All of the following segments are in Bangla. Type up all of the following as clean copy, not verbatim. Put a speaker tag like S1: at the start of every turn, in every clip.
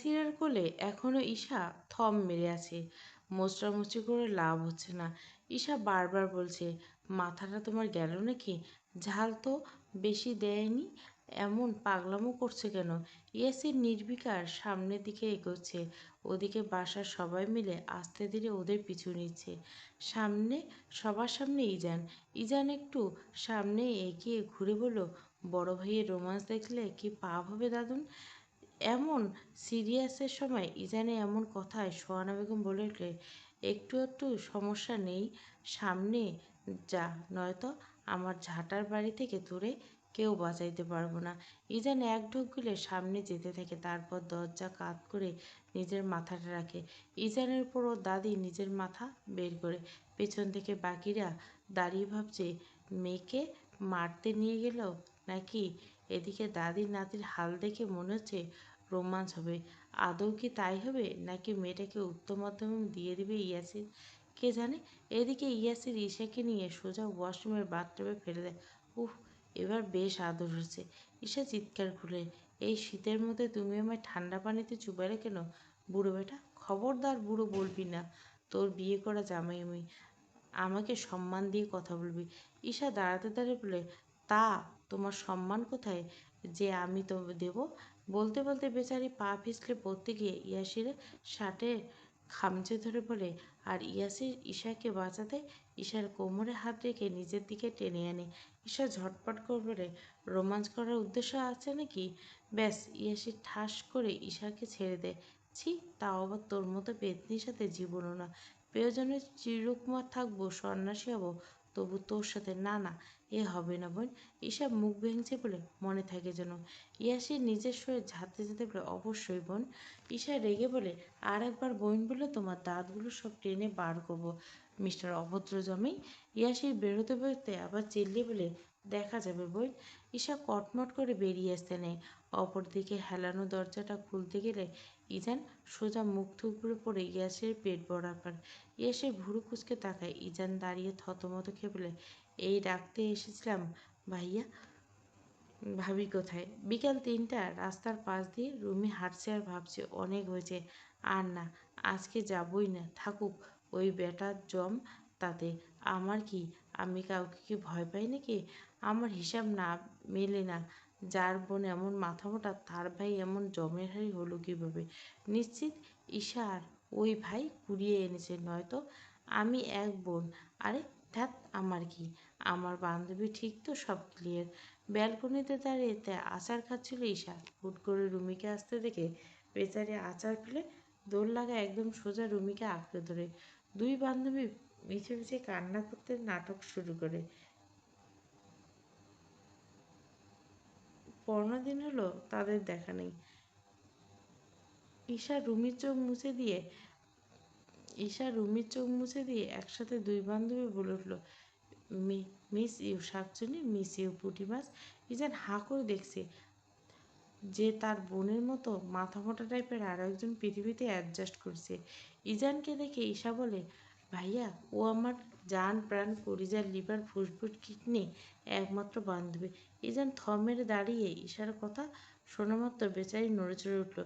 S1: ইয়াসিরের কোলে এখনো ঈশা থম মেরে আছে। মোচড়ামুচড়ি করে লাভ হচ্ছে না। ঈশা বারবার বলছে, মাথাটা তোমার গেল নাকি? ঝাল তো বেশি দেয়নি, এমন পাগলামো করছে কেন? ইয়াসির নির্বিকার সামনের দিকে এগোচ্ছে। ওদিকে বাসার সবাই মিলে আস্তে ধীরে ওদের পিছু নিচ্ছে। সামনে, সবার সামনে ইজান। ইজান একটু সামনে এগিয়ে ঘুরে বলল, বড় ভাইয়ের রোমান্স দেখলে কি পাপ হবে দাদুন? এমন সিরিয়াসের সময় ইজানে এমন কথায় সোহানা বেগম বলে উঠলে, একটু একটু সমস্যা নেই, সামনে যা, নয়তো আমার ঝাঁটার বাড়ি থেকে তোরে কেউ বাঁচাইতে পারবো না। ইজান এক ঢোক গিলে সামনে যেতে থাকে, তারপর দরজা কাত করে নিজের মাথাটা রাখে। ইজানের উপর ওর দাদি নিজের মাথা বের করে। পেছন থেকে বাকিরা দাঁড়িয়ে ভাবছে, মেয়েকে মারতে নিয়ে গেল নাকি? এদিকে দাদির নাতির হাল দেখে মনে হচ্ছে রোমান্স হবে। আদৌ কি তাই হবে, নাকি মেয়েটাকে উচ্চ মাধ্যমিক দিয়ে দেবে ইয়াসির? কে জানে। এদিকে ইয়াসির ঈশাকে নিয়ে সোজা ওয়াশরুমের বাথটবে ফেলে দেয়। উফ, এবার বেশ আদর হচ্ছে। ঈশা চিৎকার খুলে, এই শীতের মধ্যে তুমি আমায় ঠান্ডা পানিতে চুবালে কেন? বুড়ো বেটা, খবরদার বুড়ো বলবি না। তোর বিয়ে করা জামাই আমি, আমাকে সম্মান দিয়ে কথা বলবি। ঈশা দাঁড়াতে দাঁড়িয়ে বলে, তা তোমার সম্মান কোথায় যে আমি তো দেব? বলতে বলতে বেচারি পা পিছলে পড়তে গিয়ে ইয়াসিরের শার্টের খামচে ধরে বলে, আর ইয়াসির ঈশাকে বাঁচাতে ঈশার কোমরে হাত রেখে নিজের দিকে টেনে আনে। ঈশা ঝটপট করে বলে, রোমাঞ্চ করার উদ্দেশ্য আছে নাকি? ব্যাস, ইয়াসির ঠাস করে ঈশাকে ছেড়ে দেয়। ছি, তাও আবার তোর মতো পেতনির সাথে জীবনও না। প্রয়োজনে চিরকুমার থাকবো, সন্ন্যাসী হব, তবু তোর সাথে না, না, এ হবে না বোন। ঈশা মুখ ভেঙছে বলে, মনে থাকে যেন। ইয়াসির নিজের শরীর ঝাঁতে ঝাঁতে বলে, অবশ্যই বোন। ঈশা রেগে বলে, আর একবার বোন বলে তোমার দাঁতগুলো সব টেনে বার করবো, মিস্টার অভদ্র জমি। ইয়াসির বেরোতে বেরোতে আবার চিল্লিয়ে বলে, দেখা যাবে বোন। ঈশা কটমট করে বেরিয়ে আসতে নেয়। অপরদিকে হেলানো দরজাটা খুলতে গেলে ইজান সোজা মুখ থুবড়ে পড়ে ইয়াসের পেট বরাবর। ইয়াসের ভুরু কুঁচকে তাকায়। ইজান দাঁড়িয়ে থতমত খেয়ে বলে, এই ডাকতে এসেছিলাম ভাইয়া। ভাবি কোথায়? বিকাল ৩টা, রাস্তার পাশ দিয়ে রুমি হাঁটছে আর ভাবছে, অনেক হয়েছে, আর না, আজকে যাবই না, থাকুক ওই বেটার জম, তাতে আমার কি? আমি কাউকে কি ভয় পাই নাকি? আমার হিসাব না মেলে না। যার বোন এমন মাথামোটা, তার ভাই এমন জমের হাড়ি হলো কীভাবে? নিশ্চিত ঈশার ওই ভাই কুড়িয়ে এনেছে, নয়তো আমি এক বোন। আরে ধ্যাত, আমার কি? আমার বান্ধবী ঠিক তো, সব ক্লিয়ার। ব্যালকনিতে দাঁড়িয়ে আচার খাচ্ছিল ঈশা। হুট করে রুমিকে আসতে দেখে বেচারি আচার ফেলে দৌড় লাগা একদম সোজা রুমিকে আঁকড়ে ধরে। দুই বান্ধবী মিছে মিছে কান্না করতে নাটক শুরু করে। 15 দিন হলো তাদের দেখা নেই। ঈশা রুমির চোখ মুছে দিয়ে একসাথে দুই বান্ধবী বলে উঠল, মিস ইউ শাকচুনি, মিস ইউ পুঁটি মাছ। ইজান হাঁ করে দেখছে যে তার বোনের মতো মাথামোটা টাইপের আরও একজন পৃথিবীতে অ্যাডজাস্ট করছে। ইজানকে দেখে ঈশা বলে, ভাইয়া, ও আমার জান প্রাণ কলিজার লিভার ফুসফুস কিডনি একমাত্র বান্ধবী। ইজান থম মেরে দাঁড়িয়ে ঈশার কথা শোনা মাত্র বেচারি নড়ে চড়ে উঠল।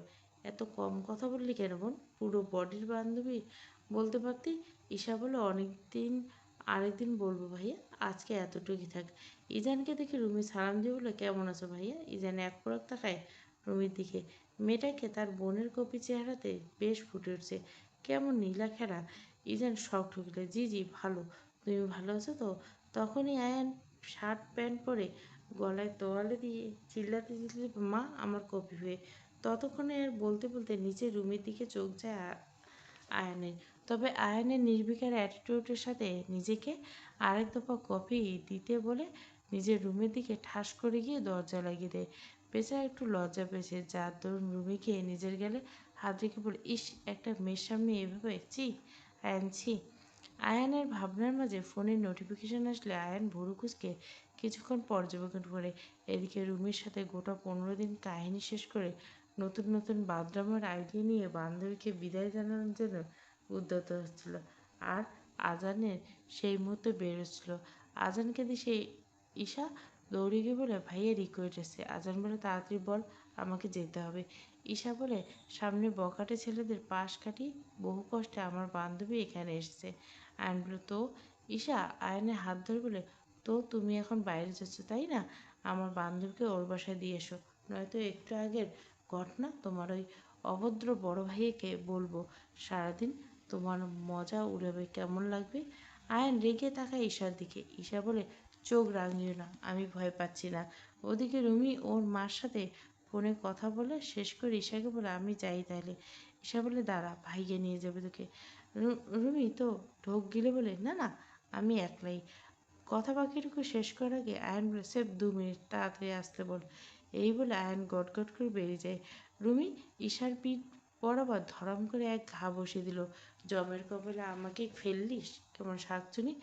S1: এত কম কথা বললি কেন বোন? পুরো বডির বান্ধবী বলতে পারতি। ঈশা বলে, অনেকদিন, আরেকদিন বলবো ভাইয়া, আজকে এতটুকুই থাক। ইজানকে দেখে রুমি সালাম দিয়ে বললো, কেমন আছো ভাইয়া? ইজান এক পলক তাকায় রুমির দিকে। মেয়েটাকে তার বোনের কপি চেহারাতে বেশ ফুটে উঠছে। কেমন নীলা খেলা। ইজান শখ ঢুকলে, জি জি ভালো, তুমি ভালো আছো তো? তখনই আয়ান শার্ট প্যান্ট পরে গলায় তোয়ালে দিয়ে চিল্লাতে চিল্লাতে, মা আমার কপি হয়ে। ততক্ষণে আর বলতে বলতে নিচে রুমের দিকে চোখ যায় আয়ানের। তবে আয়ানের নির্বিকার অ্যাটিটিউডের সাথে নিজেকে আরেক দফা কফি দিতে বলে নিজের রুমের দিকে ঠাস করে গিয়ে দরজা লাগিয়ে দেয়। বেচারা একটু লজ্জা পেয়েছে, যার দরুন রুমিকে নিজের গেলে হাত রেখে বলে, ইস, একটা মেয়ের সামনে এভাবে, ছি আয়ান, ছি। আয়ানের ভাবনার মাঝে ফোনের নোটিফিকেশন আসলে আয়ান ভুরু কুঁচকে কিছুক্ষণ পর্যবেক্ষণ করে। এদিকে রুমির সাথে গোটা 15 দিন কাহিনী শেষ করে নতুন নতুন বাথরুমের আইডিয়া নিয়ে বান্ধবীকে বিদায় জানানোর জন্য উদ্যত হচ্ছিল। আর আজানের সেই মুহূর্তে বেরোচ্ছিল। আজানকে দিশে ঈশা দৌড়ে গিয়ে বলে, ভাইয়া রিকোয়েস্ট এসেছে। আজান বলে, তাড়াতাড়ি বল, আমাকে যেতে হবে। ঈশা বলে, সামনে বখাটে ছেলেদের পাশ কাটিয়ে বহু কষ্টে আমার বান্ধবী এখানে এসেছে। আয়ন বলে, তো? ঈশা আয়নের হাত ধরে বলে, তো তুমি এখন বাইরে যাচ্ছ তাই না? আমার বান্ধবীকে ওর বাসায় দিয়ে এসো, নয়তো একটু আগের ঘটনা তোমার ওই অভদ্র বড় ভাইকে বলবো। সারাদিন তোমার মজা উড়াবে, কেমন লাগবে? আয়ন রেগে তাকায় ঈশার দিকে। ঈশা বলে, চোখ রাঙিও না, আমি ভয় পাচ্ছি না। ওদিকে রুমি ওর মার সাথে ফোনে কথা বলে শেষ করে ঈশাকে বলে, আমি যাই তাহলে। ঈশা বলে, দাঁড়া, ভাইকে নিয়ে যাবে তোকে। রুমি তো ঢোক গিলে বলে, না না, আমি একলাই। কথা বাকিটুকু শেষ করার আগে আয়ন বলে, সেফ 2 মিনিট, তাড়াতাড়ি আসতে বল। এই বলে আয়ন গট গট করে বেরিয়ে যায়। রুমি ঈশার পিঠ বরাবর ধরাম করে এক ঘা বসিয়ে দিল। জমের কপালে আমাকে ফেললিস, কেমন শাকচুনি।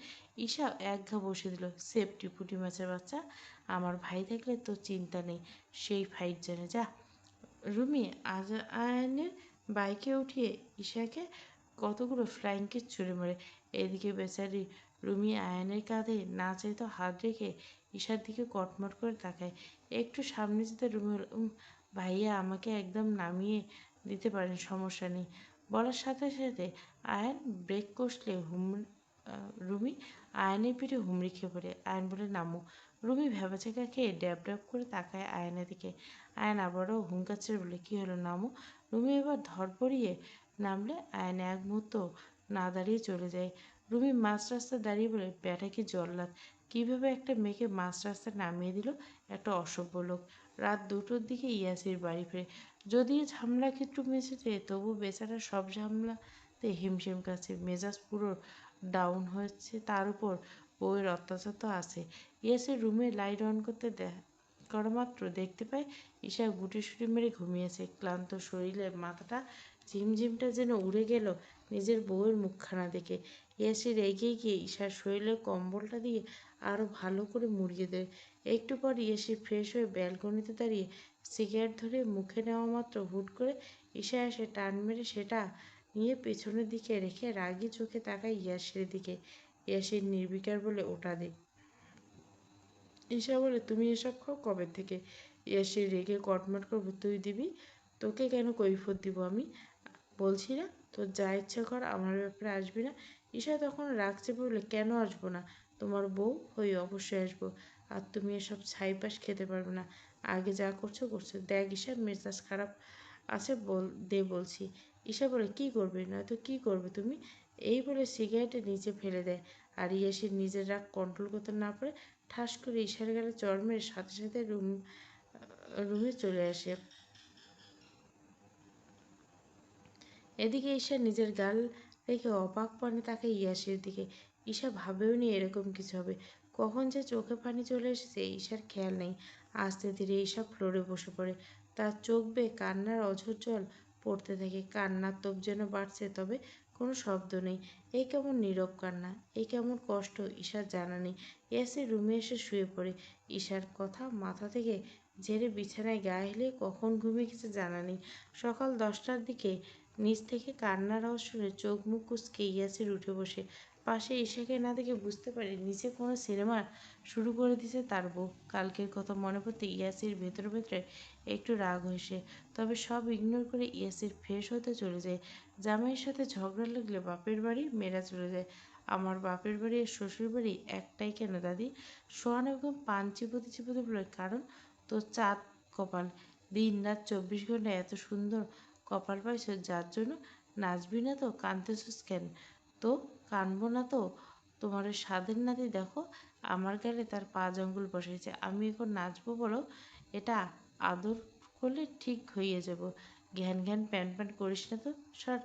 S1: ঈশা এক ঘা বসিয়ে দিল। সেফটি পুঁটি মাছের বাচ্চা, আমার ভাই থাকলে তো চিন্তা নেই, সেই ফাইট জানে, যা। রুমি আজ আয়নের বাইকে উঠিয়ে ঈশাকে কতগুলো ফ্লাইং কিস ছুঁড়ে মারে। এদিকে বেচারি রুমি আয়নের কাঁধে না চাইতো হাত রেখে ঈশার দিকে কটমট করে তাকায়। একটু সামনে যেতে রুমি হলো, ভাইয়া আমাকে একদম নামিয়ে দিতে পারেন, সমস্যা নেই। বলার সাথে সাথে আয়ন ব্রেক কষলে রুমি আয়নের পিঠে হুমড়ি খেয়ে পড়ে। আয়ন বলে, নামো। রুমি ভ্যাবাচাকা খেয়ে ড্যাব ড্যাব করে তাকায় আয়নের দিকে। আয়ন আবারও হুঙ্কার ছেড়ে বলে, কী হলো, নামো। রুমি এবার ধরপড়িয়ে নামলে আয়ন এক মুহূর্ত না দাঁড়িয়ে চলে যায়। রুমি মাঝ রাস্তায় দাঁড়িয়ে বলে, ব্যাটা কি জল্লাদ, কীভাবে একটা মেয়েকে মাঝ রাস্তায় নামিয়ে দিল, একটা অসভ্য লোক। রাত 2টোর দিকে ইয়াসির বাড়ি ফেরে। যদিও ঝামেলা একটু মেছেছে, তবু বেচারা সব ঝামেলাতে হিমশিম খাচ্ছে, মেজাজ পুরো ডাউন হচ্ছে। তার উপর বউয়ের অত্যাচার তো আছে। ইয়াসির রুমে লাইট অন করতে করা মাত্র দেখতে পায় ঈশা গুটিসুটি মেরে ঘুমিয়েছে। ক্লান্ত শরীরে মাথাটা ঝিমঝিমটা যেন উড়ে গেল নিজের বউয়ের মুখখানা দেখে। ইয়াসির এগিয়ে গিয়ে ঈশার শরীরে কম্বলটা দিয়ে আরও ভালো করে মুড়িয়ে দেয়। একটু পর ইয়াসির ফ্রেশ হয়ে ব্যালকনিতে দাঁড়িয়ে সিগারেট ধরে মুখে নেওয়া মাত্র হুট করে ঈশা এসে টান মেরে সেটা নিয়ে পেছনের দিকে রেখে রাগি চোখে তাকায় ইয়াসির দিকে। ইয়াসির নির্বিকার বলে, ওটা দে। ঈশা বলে, তুমি এসব খাও কবে থেকে? ইয়াসির রেগে কটমট করবো, তুই দিবি? তোকে কেন কৈফিয়ত দিব আমি? বলছি না তোর যা ইচ্ছা কর, আমার ব্যাপারে আসবি না। ঈশা তখন রাগ চেপে বলে, কেন আসবো না? তোমার বউ হই, অবশ্যই আসবো। আর তুমি এসব ছাইপাশ খেতে পারবে না। আগে যা করছো করছো, দেখ ঈশা মেজাজ খারাপ আছে, দে বলছি। ঈশা বলে, কি করবে, নয়তো কি করবে তুমি? এই বলে সিগারেটে নিচে ফেলে দেয়। আর ইয়াসির নিজের রাগ কন্ট্রোল করতে না পারে ঠাস করে ঈশার গালে চড় মেরে সাথে সাথে রুমে চলে আসে। এদিকে ঈশা নিজের গাল রেখে অবাক পানে তাকায় ইয়াসির দিকে। ঈশা ভাবেও নি এরকম কিছু হবে। কখন যে চোখে পানি চলে এসেছে ঈশার খেয়াল নেই। আস্তে ধীরে ঈশা ফ্লোরে বসে পড়ে। তার চোখ বেয়ে কান্নার অঝোর জল পড়তে থাকে। কান্নার তোপ যেন বাড়ছে, তবে কোনো শব্দ নেই। এই কেমন নীরব কান্না, এই কেমন কষ্ট ঈশার জানা নেই। ইয়াসির রুমে এসে শুয়ে পড়ে। ঈশার কথা মাথা থেকে ঝেড়ে বিছানায় গায়ে হেলে কখন ঘুমিয়ে গেছে জানা নেই। সকাল 10টার দিকে নিচ থেকে কান্নার আওয়াজ শুনে চোখ মুখ কুঁচকে ইয়াসির উঠে বসে। পাশে ঈশাকে না দেখে বুঝতে পারে নিচে কোনো সিনেমা শুরু করে দিয়েছে তার বউ। কালকের কথা মনে পড়তে ইয়াসির ভেতরে ভেতরে একটু রাগ হয়েছে, তবে সব ইগনোর করে ইয়াসির ফ্রেশ হতে চলে যায়। জামাইয়ের সাথে ঝগড়া লাগলে বাপের বাড়ি মেয়েরা চলে যায়। আমার বাপের বাড়ি আর শ্বশুর বাড়ি একটাই কেন দাদি? সোহান একদম পান চিবোতে চিবোতে বলে, কারণ তোর চাঁদ কপাল, দিন রাত 24 ঘন্টা এত সুন্দর কপাল পাইছ, যার জন্য নাচবি না তো কাঁদতেছিস কেন? তো কানবো না তো? তোমার ওই স্বাদের নাতি দেখো আমার গালে তার 5 আঙ্গুল বসাইছে, আমি এখন নাচবো বলো? এটা আদর করলে ঠিক হইয়া যাব। ঘ্যান ঘ্যান প্যান প্যান করিস না তো, সর।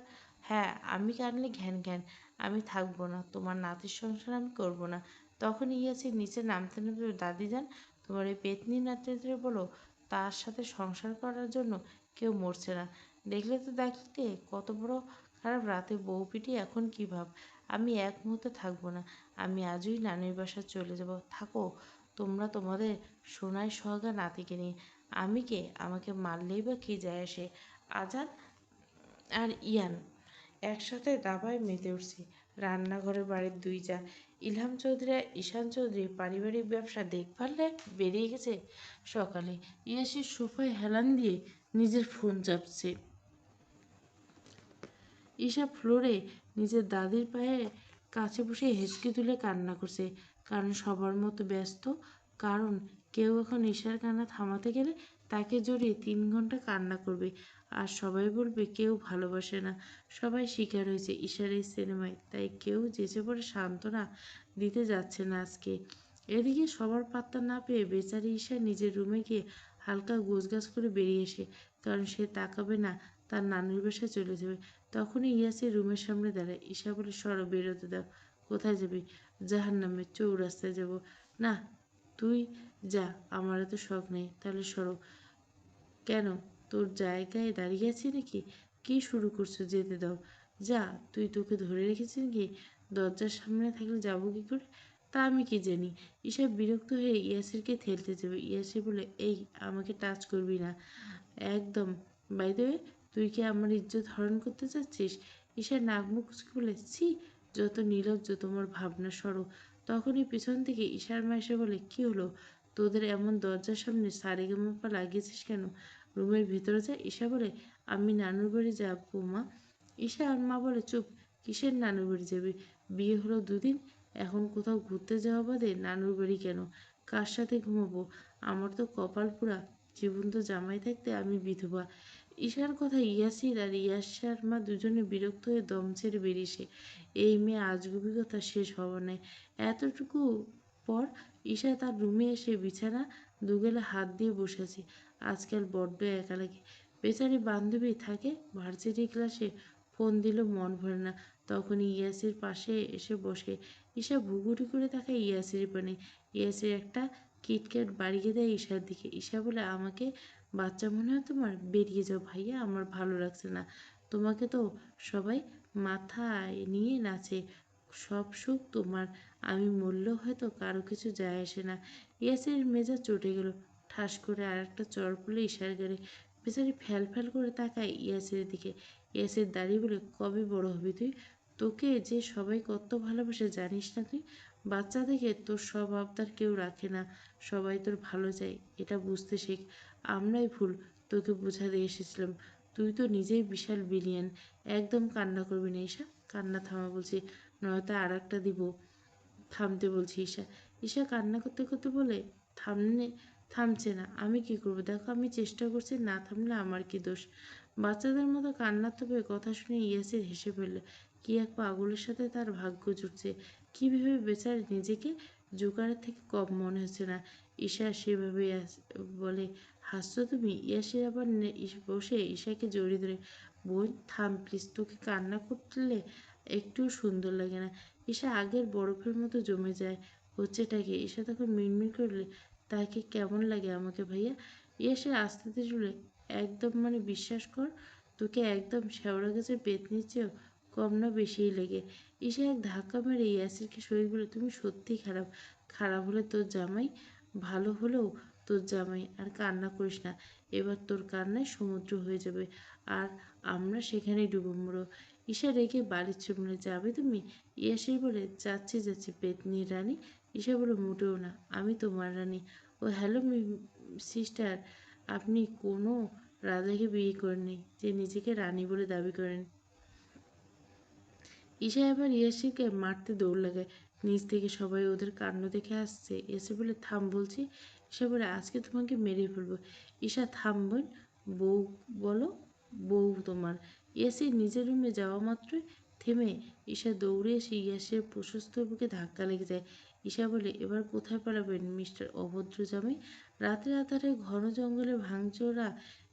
S1: হ্যাঁ, আমি কানলে ঘ্যান ঘ্যান, আমি থাকবো না, তোমার নাতির সংসার আমি করবো না। তখন ইয়াসি নিচে নামতে নামতে, দাদি যান, তোমার এই পেতনি নাতিদের বলো তার সাথে সংসার করার জন্য কেউ মরছে না। দেখতে কত বড় খারাপ, রাতে বউ পিটিয়ে এখন কী ভাব? আমি এক মুহূর্তে থাকবো না, আমি আজই নানির বাসায় চলে যাব। থাকো তোমরা তোমাদের সোনায় সোহাগা নাতিকে নিয়ে। আমি কে? আমাকে মারলেই বা কী যায় আসে? আজান আর ইয়ান একসাথে দাবায় মেতে উঠছে। রান্নাঘরে বাড়ির 2 জা। ইলহাম চৌধুরী আর ঈশান চৌধুরী পারিবারিক ব্যবসা দেখভালে বেরিয়ে গেছে সকালে। ইয়াসির সোফায় হেলান দিয়ে নিজের ফোন চাপছে। ঈশা ফ্লোরে নিজের দাদির পায়ে কাছে বসে হেঁচকি তুলে কান্না করছে। কারণ সবার মতো ব্যস্ত, কারণ কেউ এখন ঈশার কান্না থামাতে গেলে তাকে জড়িয়ে 3 ঘন্টা কান্না করবে। আর সবাই বলবে কেউ ভালোবাসে না। সবাই শিকার হয়েছে ঈশার এই সিনেমায়, তাই কেউ যেচে পড়ে সান্ত্বনা দিতে যাচ্ছে না আজকে। এদিকে সবার পাত্তা না পেয়ে বেচারি ঈশা নিজের রুমে গিয়ে হালকা গোছগাছ করে বেরিয়ে আসে, কারণ সে তাকাবে না, তার নানুর বাসায় চলে যাবে। তখনই ইয়াসির রুমের সামনে দাঁড়ায়। ঈশা বলে, সরো, বেরোতে দাও। কোথায় যাবি? জাহান্নামে, চৌরাস্তায় যাব। না, তুই যা, আমার এত শখ নেই। তাহলে সরো। কেন, তোর জায়গায় দাঁড়িয়ে আছি নাকি? কি শুরু করছো? যেতে দাও। যা, তুই তোকে ধরে রেখেছি নাকি? দরজার সামনে থাকলে যাবো কি করে? তা আমি কি জানি। ঈশা বিরক্ত হয়ে ইয়াসিরকে ঠেলতে যাবে। ইয়াসির বলে, এই, আমাকে টাচ করবি না একদম। বাই দ্য ওয়ে, তুই কি আমার ইজ্জত হরণ করতে চাচ্ছিস? ঈশার নাক মুখ কুচকে বলে, ছি, যত নির্লজ্জ তোমার ভাবনা, সরো। তখনই পিছন থেকে ঈশার মা এসে বলে, কি হলো তোদের, এমন দরজার সামনে সারেগামাপা লাগিয়েছিস কেন? রুমের ভিতরে যা। ঈশা বলে, আমি নানুর বাড়ি যাবো মা। ঈশা আর মা বলে, চুপ, কিসের নানুর বাড়ি যাবি? বিয়ে হলো 2 দিন, এখন কোথাও ঘুরতে যাওয়া বাদে নানুর বাড়ি কেন? কার সাথে ঘুমাবো? আমার তো কপাল পোড়া, জীবন্ত জামাই থাকতে আমি বিধবা। ঈশার কথা ইয়াসির আর ইয়াসার মা দুজনে বিরক্ত হয়ে দম ছেড়ে বেরিয়েছে। এই মেয়ে আজগুবি কথা শেষ হওয়া নেই। এতটুকু পর ঈশা তার রুমে এসে বিছানা দুগেলে হাত দিয়ে বসেছে। আজকাল বড্ড একা লাগে। বেচারি বান্ধবী থাকে, ভার্সিটি ক্লাসে ফোন দিল মন ভরে না। তখনই ইয়াসির পাশে এসে বসে। ঈশা ভুগুটি করে তাকায় ইয়াসির পানে। ইয়াসির একটা কিটক্যাট বাড়িয়ে দেয় ঈশার দিকে। ঈশা বলে, আমাকে বাচ্চা মনে হয় তোমার? বেরিয়ে যাও ভাইয়া, আমার ভালো লাগছে না। তোমাকে তো সবাই মাথায় নিয়ে নাচে, সব সুখ তোমার। আমি মরলেও হয়তো কারো কিছু যায় আসে না। ইয়াসির মেজাজ চটে গেল। ঠাস করে আর একটা চড় পড়লে ঈশার গালে। বেচারি ফ্যাল ফ্যাল করে তাকায় ইয়াসিরের দিকে। ইয়াসির দাঁড়িয়ে বলে, কবে বড় হবি তুই? তোকে যে সবাই কত ভালোবাসে জানিস না তুই? বাচ্চা থেকে তোর সব আবদার কেউ রাখে না, সবাই তোর ভালো চায়, এটা বুঝতে শেখ। আমরাই ভুল তোকে বোঝাতে এসেছিলাম। তুই তো নিজেই বিশাল বিলিয়ন। একদম কান্না করবি না ঈশা, কান্না থামা বলছি, নয়তো আর একটা দিব। থামতে বলছি ঈশা। ঈশা কান্না করতে করতে বলে, থামছে না, আমি কি করবো? দেখো, আমি চেষ্টা করছি, না থামলে আমার কি দোষ? বাচ্চাদের মতো কান্না তবে কথা শুনে ইয়াসির হেসে ফেলল। কি এক পাগলের সাথে তার ভাগ্য জুটছে। কি ভেবে বেচার নিজেকে জোকারের থেকে কম মনে হচ্ছে না। ঈশা সেভাবে বলে, হাসছো তুমি? ইয়াসির আবার বসে ঈশাকে জড়িয়ে ধরে, বোন থাম প্লিজ, তোকে কান্না করলে একটুও সুন্দর লাগে না। ঈশা আগের বরফের মতো জমে যায়। হচ্ছেটা কি? ঈশা তখন মিনমিন করলে, তাকে কেমন লাগে আমাকে ভাইয়া? ইয়াসির আস্তে ধীরে বলে, একদম, মানে বিশ্বাস কর, তোকে একদম শেওড়া গাছের পেতনির চেয়েও কম না বেশিই লেগে। ঈশা এক ধাক্কা মেরে ইয়াসিরকে সরিয়ে বলে, তুমি সত্যিই খারাপ। খারাপ হলে তোর জামাই, ভালো হলেও তোর জামাই। আর কান্না করিস না, এবার তোর কান্নায় সমুদ্র হয়ে যাবে, আর আমরা সেখানেই ডুবো মরো। ঈশা রেগে বাড়ির সামনে, যাবে তুমি? ইয়াসির বলে, যাচ্ছি যাচ্ছি পেতনির রানী। ঈশা বলে, মোটেও না, আমি তোমার রানী। ও হ্যালো সিস্টার, আপনি কোনো রাজাকে বিয়ে করেননি যে নিজেকে রানী বলে দাবি করেন। ঈশা এবার ইয়াসিরকে মারতে দৌড় লাগায়। নিচ থেকে সবাই ওদের কাণ্ড দেখে আসছে। এসে বলে, থাম বলছি। ঈশা বলে, আজকে তোমাকে মেরে ফেলবো। ঈশা, থাম বোন। বউ বলো, বউ তোমার। ইয়াসির নিজের রুমে যাওয়া মাত্রই থেমে ঈশা দৌড়ে এসে ইয়াসির প্রশস্ত বুকে ধাক্কা লেগে যায়। ঈশা বলে, এবার কোথায় পালাবেন মিস্টার অভদ্র জামাই? রাতের আধারে ঘন জঙ্গলে ভাঙচোরা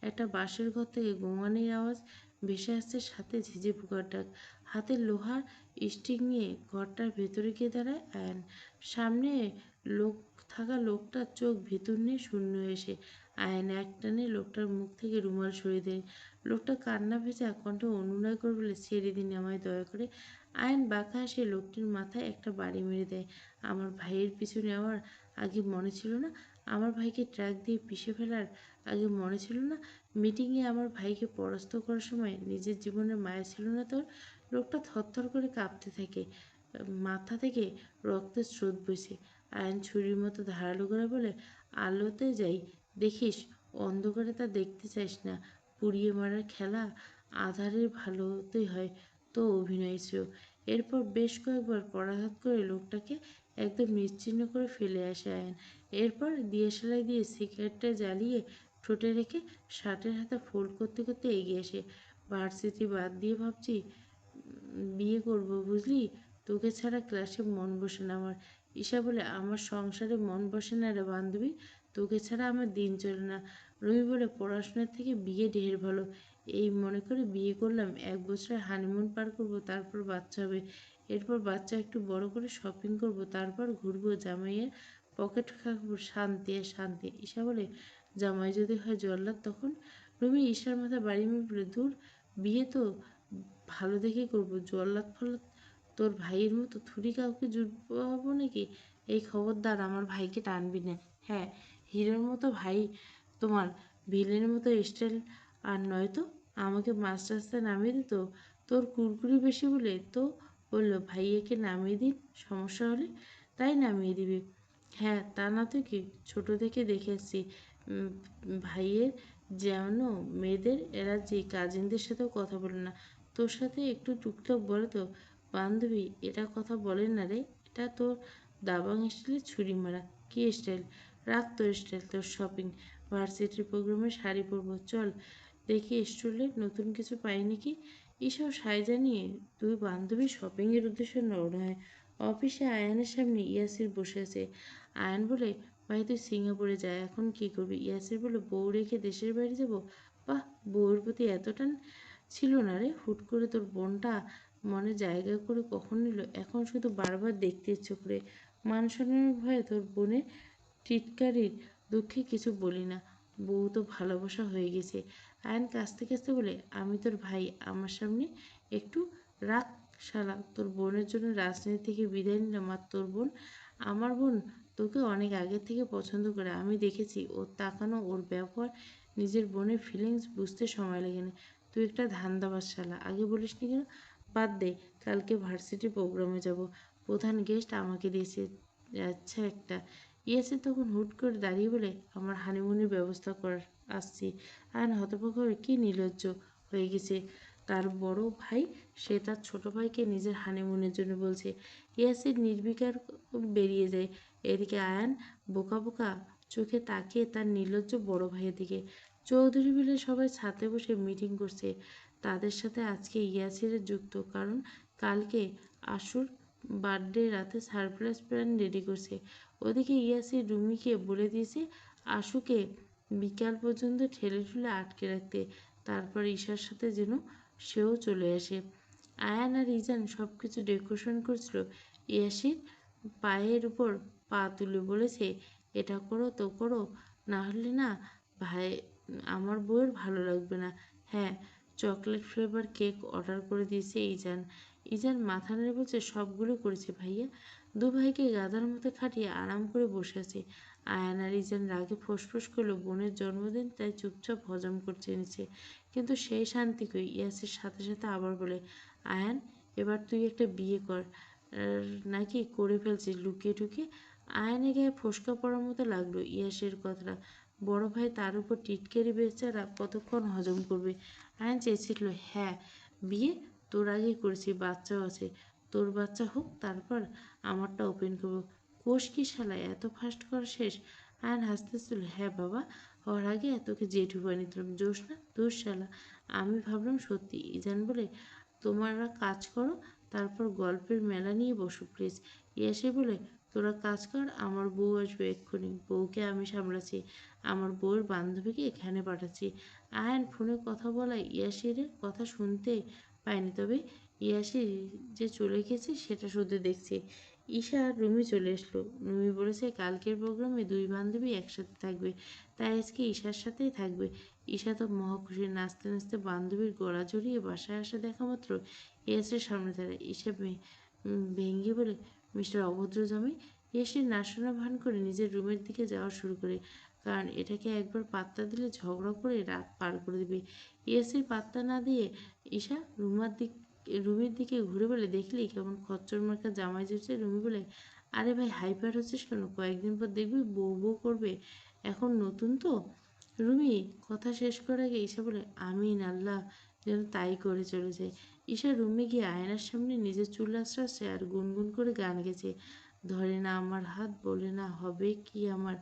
S1: একটা বাঁশের ঘর থেকে গোঙানির আওয়াজ ভেসে আসছে, সাথে ঝিঝি পোকার ডাক। হাতে লোহার স্টিক নিয়ে ঘরটার ভেতরে গিয়ে দাঁড়ায় আয়ান। সামনে লোক থাকা লোকটার চোখ ভেতর নিয়ে শূন্য এসে আয়ান একটানে লোকটার মুখ থেকে রুমাল সরিয়ে দেয়। লোকটা কান্না ভেজা কণ্ঠে অনুনয় করে বলে, ছেড়ে দিন আমায় দয়া করে। আয়ান বাঁকা হেসে লোকটির মাথায় একটা বাড়ি মেরে দেয়। আমার ভাইয়ের পিছু নেওয়ার আগে মনে ছিল না? আমার ভাইকে ট্রাক দিয়ে পিষে ফেলার আগে মনে ছিল না? মিটিংয়ে আমার ভাইকে পরাস্ত করার সময় নিজের জীবনের মায়া ছিল না তোর? লোকটা থরথর করে কাঁপতে থাকে। মাথা থেকে রক্তের স্রোত বইছে। আয়ন ছুরির মতো ধারালো করে বলে, আলোতে যাই দেখিস, অন্ধকারে তা দেখতে চাইস না। পুড়িয়ে মারার খেলা আধারে ভালোতেই হয়। তো অভিনয় ছিল। এরপর বেশ কয়েকবার করাঘাত করে লোকটাকে একদম নিশ্চিহ্ন করে ফেলে আসে আয়ন। এরপর দিয়াশলাই দিয়ে সিগারেটটা জ্বালিয়ে ঠোঁটে রেখে শার্টের হাতা ফোল্ড করতে করতে এগিয়ে আসে। ভার্সিটি বাদ দিয়ে ভাবছি বিয়ে করব, বুঝলি? তোকে ছাড়া ক্লাসে মন বসে না আমার। ঈশা বলে, আমার সংসারে মন বসে না রে বান্ধবী, তোকে ছাড়া আমার দিন চলে না। রুমি বলে, পড়াশোনার থেকে বিয়ে ঢের ভালো। এই মনে করে বিয়ে করলাম, 1 বছরের হানিমুন পার করব, তারপর বাচ্চা হবে। এরপর বাচ্চা একটু বড় করে শপিং করব, তারপর ঘুরবো, জামাইয়ের পকেট খাবো, শান্তি আর শান্তি। ঈশা বলে, জামাই যদি হয় জল্লাদ তখন? রুমি ঈশার মাথা বাড়ি মেরে বলে, দূর, বিয়ে তো ভালো দেখে করবো, জল্লাদ ফল্লাদ তোর ভাইয়ের মতো থুড়ি কাউকে জুটবো নাকি? এই খবরদার আমার ভাইকে টানবি না। হ্যাঁ, হিরোর মতো ভাই তোমার, ভিলেনের মতো স্টাইল আর নয়তো আমাকে মাঝ রাস্তায় নামিয়ে দিত। তোর কুরকুরি বেশি বলে তো বললো ভাইয়াকে নামিয়ে দিন, সমস্যা হলে তাই নামিয়ে দিবে। হ্যাঁ, তা না তো কি, ছোট থেকে দেখে এসছি ভাইয়ের যেন মেয়েদের এলার্জি, কাজিনদের সাথেও কথা বলে না। তোর সাথে একটু টুকটাক বলে তো? বান্ধবী, এটা কথা বলে না রে, এটা তোর দাবাং স্টাইলে ছুরি মারা। কি স্টাইল? রাখ তোর স্টাইল, তোর শপিং। ভার্সিটির প্রোগ্রামে শাড়ি পরবো, চল দেখি স্টলে নতুন কিছু পাই নাকি। এসব সাইজা নিয়ে দুই বান্ধবী শপিংয়ের উদ্দেশ্যে রওনা হয়। অফিসে আয়ানের সামনে ইয়াসির বসে আছে। আয়ান বলে, ভাই তুই সিঙ্গাপুরে যা, এখন কি করবি? ইয়াসির বলে, বউ রেখে দেশের বাড়ি যাবো? বাহ, বউয়ের প্রতি এত টান ছিল না রে, হুট করে তোর বোনটা মনে জায়গা করে কখন নিল? এখন শুধু বারবার দেখতে ইচ্ছে করে। মান সম্মানের ভয়ে তোর বোনের টিটকারির দুঃখে কিছু বলি না। বউ তো ভালোবাসা হয়ে গেছে। আয়ন কাঁচতে কাঁচতে বলে, আমি তোর ভাই, আমার সামনে একটু রাখ। শালা, তোর বোনের জন্য রাজনীতি থেকে বিদায় নিলাম, আর তোর বোন, আমার বোন তোকে অনেক আগে থেকে পছন্দ করে। আমি দেখেছি ওর তাকানো, ওর ব্যবহার। নিজের বোনের ফিলিংস বুঝতে সময় লাগে না। তুই একটা ধান্দাবাজ শালা, আগে বলিসনি কেন? বাদ দে, কালকে ভার্সিটি প্রোগ্রামে যাব, প্রধান গেস্ট আমাকে দিয়েছে। আচ্ছা একটা। ইয়াসির তখন হুট করে দাঁড়িয়ে বলে, আমার হানিমুনের ব্যবস্থা কর, আসছি। আর হতভম্ব হয়ে, কি নির্লজ্জ হয়ে গেছে তার বড় ভাই, সে তার ছোট ভাইকে নিজের হানিমুনের জন্য বলছে। ইয়াসির নির্বিকার বেরিয়ে যায়। এদিকে আয়ান বোকা বোকা চোখে তাকিয়ে তার নির্লজ্জ বড় ভাইয়ের দিকে। চৌধুরী মিলে সবাই ছাদে বসে মিটিং করছে। তাদের সাথে আজকে ইয়াসিরের যুক্ত, কারণ কালকে আশুর বার্থডে রাতে সারপ্রাইজ প্ল্যান রেডি করছে। ওদিকে ইয়াসির রুমিকে বলে দিয়েছে আশুকে বিকাল পর্যন্ত ঠেলে ঠুলে আটকে রাখতে, তারপর ঈশার সাথে যেন সেও চলে আসে। আয়ান আর ইজান সব কিছু ডেকোরেশন করছিল। ইয়াসির পায়ের উপর পা তুলে বলেছে, এটা করো তো করো, না হলে না ভাই, আমার বউয়ের ভালো লাগবে না। হ্যাঁ, চকলেট ফ্লেভার কেক অর্ডার করে দিয়েছে ইজান। ইজান মাথা নেড়ে বলছে, সবগুলো করেছে ভাইয়া। দু ভাইকে গাধার মতো খাটিয়ে আরাম করে বসে আছে। আয়ান আর ইজান রাগে ফোঁসফোঁস করলো, বোনের জন্মদিন তাই চুপচাপ হজম করছে নিচ্ছে। কিন্তু সেই শান্তি কই। ইয়াসের সাথে সাথে আবার বলে, আয়ান, এবার তুই একটা বিয়ে কর, নাকি করে ফেলছিস লুকিয়ে টুকিয়ে? আয়ানের গায়ে ফোসকা পড়ার মতো লাগলো ইয়াসের কথাটা। বড় ভাই তার উপর টিটকারি, বেচারা কতক্ষণ হজম করবে। আয়ান চেয়েছিল, হ্যাঁ, বিয়ে তোর আগেই করেছি, বাচ্চাও আছে। তোর বাচ্চা হোক, তারপর আমারটা ওপেন করবো। কোষ কি শালা, এত ফাস্ট করা শেষ? আয়ান হাসতেছিল, হ্যাঁ বাবা, হওয়ার আগে তোকে জেঠু বানিয়ে দিলাম, জোশ না? দোষ শালা, আমি ভাবলাম সত্যি। ইজান বলে, তোমরা কাজ করো, তারপর গল্পের মেলা নিয়ে বসো প্লিজ। ইয়াসে বলে, তোরা কাজ কর, আমার বউ আসবে এক্ষুনি, বউকে আমি সামলাচ্ছি, আমার বউয়ের বান্ধবীকে এখানে পাঠাচ্ছি। আয়ান ফোনে কথা বলায় ইয়াসিরের কথা শুনতে পায়নি, তবে ইয়াসির যে চলে গেছে সেটা শুধু দেখছে। ঈশা আর রুমি চলে এসলো। রুমি বলেছে কালকের প্রোগ্রামে দুই বান্ধবী একসাথে থাকবে, তাই আজকে ঈশার সাথেই থাকবে। ঈশা তো মহা খুশি, নাচতে নাচতে বান্ধবীর গলা জড়িয়ে বাসায় আসা দেখা মাত্র ইয়াসের সামনে দাঁড়ায়। ঈশা ভেঙ্গি বলে, মিস্টার অভদ্র জামাই। ইয়াসির না শোনা ভান করে নিজের রুমের দিকে যাওয়া শুরু করে, কারণ এটাকে একবার পাত্তা দিলে ঝগড়া করে রাত পার করে দেবে। ইয়াসির পাত্তা না দিয়ে ঈশা রুমার দিক রুমির দিকে ঘুরে বলে, দেখলি কেমন খচ্চর মার্কা জামাই জুটছে? রুমি বলে, আরে ভাই হাইপার হচ্ছিস কেন? কয়েকদিন পর দেখবি বউ বউ করবে, এখন নতুন তো। রুমি কথা শেষ করার আগে ঈশা বলে, আমিন, আল্লাহ যেন তাই করে চলেছে। ঈশা রুমে গিয়ে আয়নার সামনে নিজের চুল আঁচড়াচ্ছে আর গুনগুন করে গান গেছে, ধরে না আমার হাত, বলে না হবে কি আমার।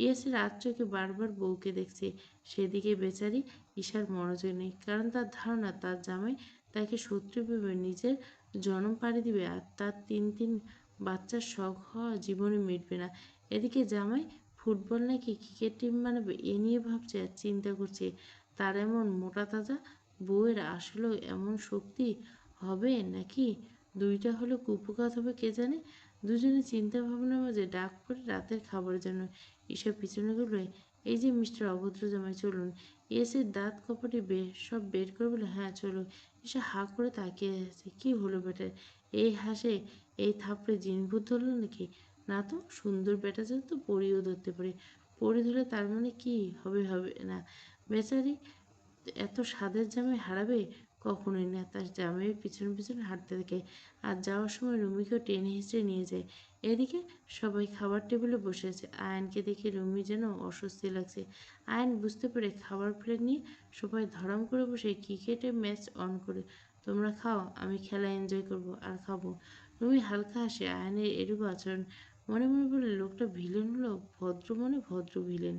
S1: ইয়াসের রাত চোখে বারবার বউকে দেখছে, সেদিকে বেচারি ঈশার মনোযোগ নেই, কারণ তার ধারণা তার জামাই তাকে শত্রু ভেবে নিজের জনম পাড়ি দিবে, আর তার তিন তিন বাচ্চার শখ হওয়া জীবনে মিটবে না। এদিকে জামাই ফুটবল নাকি ক্রিকেট টিম বানাবে এ নিয়ে ভাবছে আর চিন্তা করছে। তার এমন মোটা তাজা বউয়ের আসলেও এমন শক্তি হবে নাকি দুইটা হলো কুপকাত হবে কে জানে। দুজনে চিন্তা ভাবনার মাঝে ডাক পড়ে রাতের খাবারের জন্য। এসব পিছনে ঘুরবে, এই যে মিস্টার অভদ্র জামাই চলুন। এসে দাঁত কপাটি সব বের করে বলে, হ্যাঁ চলুন। এসে হা করে তাকিয়ে আছে, কি হলো বেটার? এই হাসে, এই থাপড়ে জিনভূত ধরলো নাকি? না তো, সুন্দর বেটা যেন তো পরিও ধরতে পারে। পরি ধরে তার মানে কি হবে? হবে না। বেচারি এত স্বাদের জামাই হারাবে কখনোই না। তার জামাইয়ের পিছনে পিছনে হাঁটতে থাকে, আর যাওয়ার সময় রুমিকেও টেনে হিঁচড়ে নিয়ে যায়। এদিকে সবাই খাবার টেবিলে বসে আছে। আয়ানকে দেখে রুমি যেন অস্বস্তি লাগছে। আয়ান বুঝতে পেরে খাবার প্লেট নিয়ে সবাই ধরাম করে বসে ক্রিকেটের ম্যাচ অন করে। তোমরা খাও, আমি খেলা এনজয় করব আর খাবো। রুমি হালকা হাসে আয়ানের এরূপ আচরণ, মনে মনে বলে, লোকটা ভিলেন হলো ভদ্র মনে ভদ্র ভিলেন।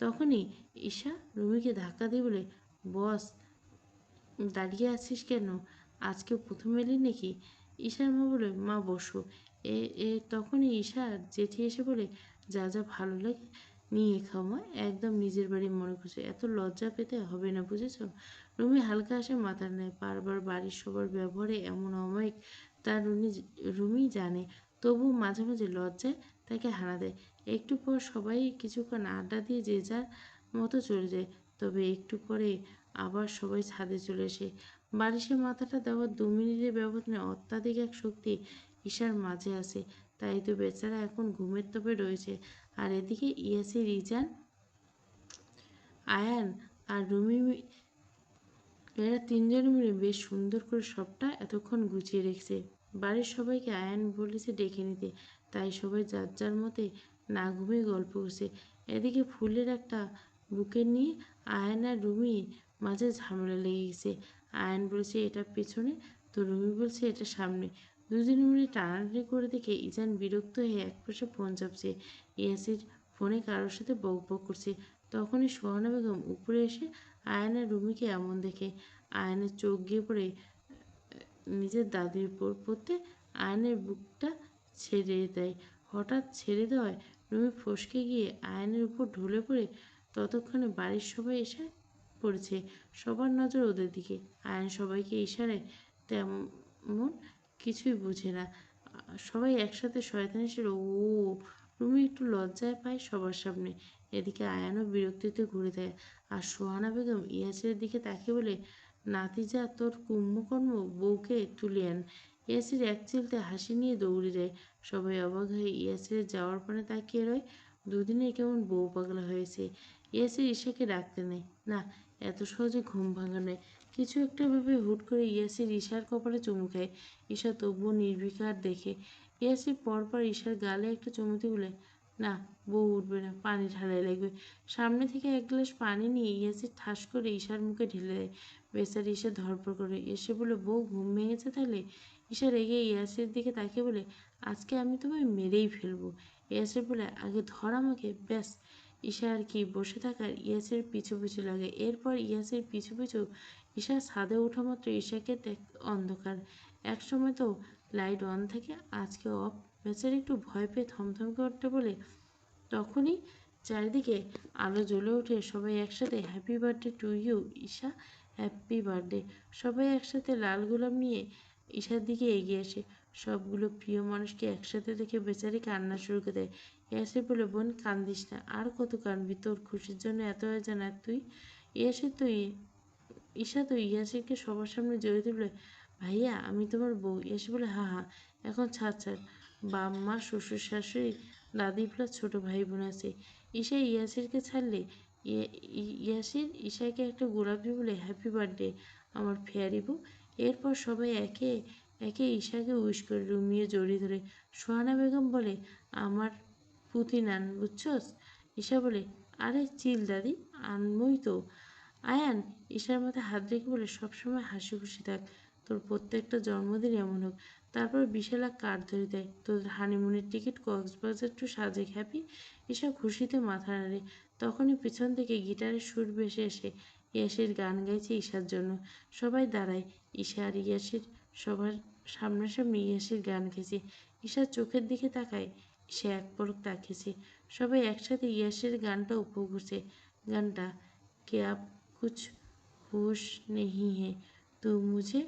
S1: তখনই ঈশা রুমিকে ধাক্কা দিয়ে বলে, বস, দাঁড়িয়ে আছিস কেন? আজকে প্রথম এলি নাকি? ঈশার মা বলে, মা বসো। এ এ তখনই ঈশার জেঠি এসে বলে, যা যা ভালো লাগে নিয়ে খাও মা, একদম নিজের বাড়ি মনে করছে, এত লজ্জা পেতে হবে না, বুঝেছ? রুমি হালকা আসে মাথার নেয়, বারবার বাড়ির সবার ব্যবহারে এমন অমায়িক তার রুমি জানে, তবু মাঝে মাঝে লজ্জায় তাকে হানা দেয়। একটু পর সবাই কিছুক্ষণ আড্ডা দিয়ে যে যার মতো চলে যায়। তবে একটু পরে আবার সবাই ছাদে চলে আসে। বালিশে মাথাটা দেওয়ার 2 মিনিটের ব্যবধানে অত্যাধিক এক শক্তি ঈশার মাঝে আসে, তাই তো বেচারা এখন ঘুমের তোপে রয়েছে। আর এদিকে ইয়াসি, রিজান, আয়ান আর রুমি এরা তিনজন মিলে বেশ সুন্দর করে সবটা এতক্ষণ গুছিয়ে রেখেছে। বাড়ির সবাইকে আয়ান বলেছে ডেকে নিতে, তাই সবাই যার যার মতে না ঘুমিয়ে গল্প করছে। এদিকে ফুলের একটা বুকে নিয়ে আয়ান আর রুমি মাঝে ঝামেলা লেগে গেছে। আয়ান বলছে এটা পেছনে, তো রুমি বলছে এটা সামনে। দুজনে মিলে টানাটানি করে দেখে ইজান বিরক্ত হয়ে একপাশে ফোন চাপছে, ইয়াসির ফোনে কারোর সাথে বক বক করছে। তখনই সোহানা বেগম উপরে এসে আয়নার রুমিকে এমন দেখে আয়নের চোখ গিয়ে পড়ে নিজের দাদির উপর পড়তে আয়নের বুকটা ছেড়ে দেয়। হঠাৎ ছেড়ে দেওয়ায় রুমি ফসকে গিয়ে আয়নের উপর ঢলে পড়ে। ততক্ষণে বাড়ির সবাই এসে পড়েছে, সবার নজর ওদের দিকে। আয়ন সবাইকে ইশারায় তেমন কিছুই বুঝে না। সবাই একসাথে শয়তানি ছিল। ও রুমি একটু লজ্জায় পায় সবার সামনে। এদিকে আয়ানও বিরক্তিতে ঘুরে দেয়, আর সোহানা বেগম ইয়াসের দিকে তাকিয়ে বলে, নাতি যা তোর কুম্ভকর্ম, বউকে তুলে আন। ইয়াসির এক চিলতে হাসি নিয়ে দৌড়ে যায়। সবাই অবাক হয়ে ইয়াসির যাওয়ার পরে তাকিয়ে রয়। দুদিনে কেমন বউ পাগলা হয়েছে। ইয়াসির ঈশাকে ডাকতে নেয় না, এত সহজে ঘুম ভাঙা নয়। কিছু একটা ভেবে হুট করে ইয়াসির ঈশার কপালে চুমু খায়। ঈশা তবুও নির্বিকার দেখে। ইয়াসির পরপর ঈশার গালে একটা চুমুতে বলে, না, বউ উঠবে না, পানি ঢালাই লাগবে। সামনে থেকে এক গ্লাস পানি নিয়ে ইয়াসির ঠাস করে ঈশার মুখে ঢেলে দেয়। বেচারি ঈশা ধরপড় করে এসে বলে, বউ ঘুম ভেঙেছে তাহলে? ঈশা রেগে ইয়াসির দিকে তাকিয়ে বলে, আজকে আমি তোমায় মেরেই ফেলবো। ইয়াসির বলে, আগে ধর আমাকে, ব্যাস। ঈশা আর কি বসে থাকার, ইয়াসির পিছু পিছু লাগে। এরপর ইয়াসির পিছু পিছু ঈশা ছাদে ওঠা মাত্র ঈশাকে দেখ অন্ধকার। এক সময় তো লাইট অন থাকে, আজকে অফ। বেচারি একটু ভয় পেয়ে থমথম করতে বলে, তখনই চারিদিকে আলো জ্বলে ওঠে। সবাই একসাথে happy birthday to you Isha, happy birthday. সবাই একসাথে লাল গোলাপ নিয়ে ঈশার দিকে এগিয়ে আসে। সবগুলো প্রিয় মানুষকে একসাথে দেখে বেচারি কান্না শুরু করে দেয়। ইয়াসির বলে, বোন কান্দিস না, আর কত কাঁদবি? তোর খুশির জন্য এত আয়োজন, আর তুই? ইয়াসির তো ঈশা তো ইয়াসিরকে সবার সামনে জড়িয়ে ধরে বলে, ভাইয়া আমি তোমার বউ। ইয়াসির বলে, হা হা, এখন ছাড় ছাড়, বাপ মা শ্বশুর শাশুড়ি দাদি প্লাস ছোট ভাই বোন আছে। ঈশা ইয়াসিরকে ছাড়লে ইয়াসির ঈশাকে একটা গোলাপ দিয়ে বলে, হ্যাপি বার্থডে। আমার ফেয়ারি বউ। এরপর সবাই একে একে ঈশাকে উইশ করে রুমিয়ে জড়িয়ে ধরে। সোহানা বেগম বলে, আমার পুঁতি নান বুঝছস? ঈশা বলে, আরে চিল দাদি, আনবই তো। আয়ান ঈশার মাথায় হাত রেখে বলে, সবসময় হাসি খুশি থাক, তোর প্রত্যেকটা জন্মদিন এমন হোক। তারপর বিশাল এক কার্ড ধরে দেয়, তোদের হানিমুনের ticket Cox's Bazar to Sajek, happy? Isha খুশিতে মাথা নাড়ে। তখনই পিছন থেকে গিটারের সুর ভেসে এসে ইয়াসির গান গাইছে ঈশার জন্য। সবাই দাঁড়ায়। ঈশা আর ইয়াসির সবার সামনাসামনি ইয়াসির গান গেছে। ঈশার চোখের দিকে তাকায়, সে এক পলক তাকিয়েছে। সবাই একসাথে ইয়াসির গানটা উপভোগ করছে। গানটা, কে আপ कुछ होश नहीं है तो मुझे।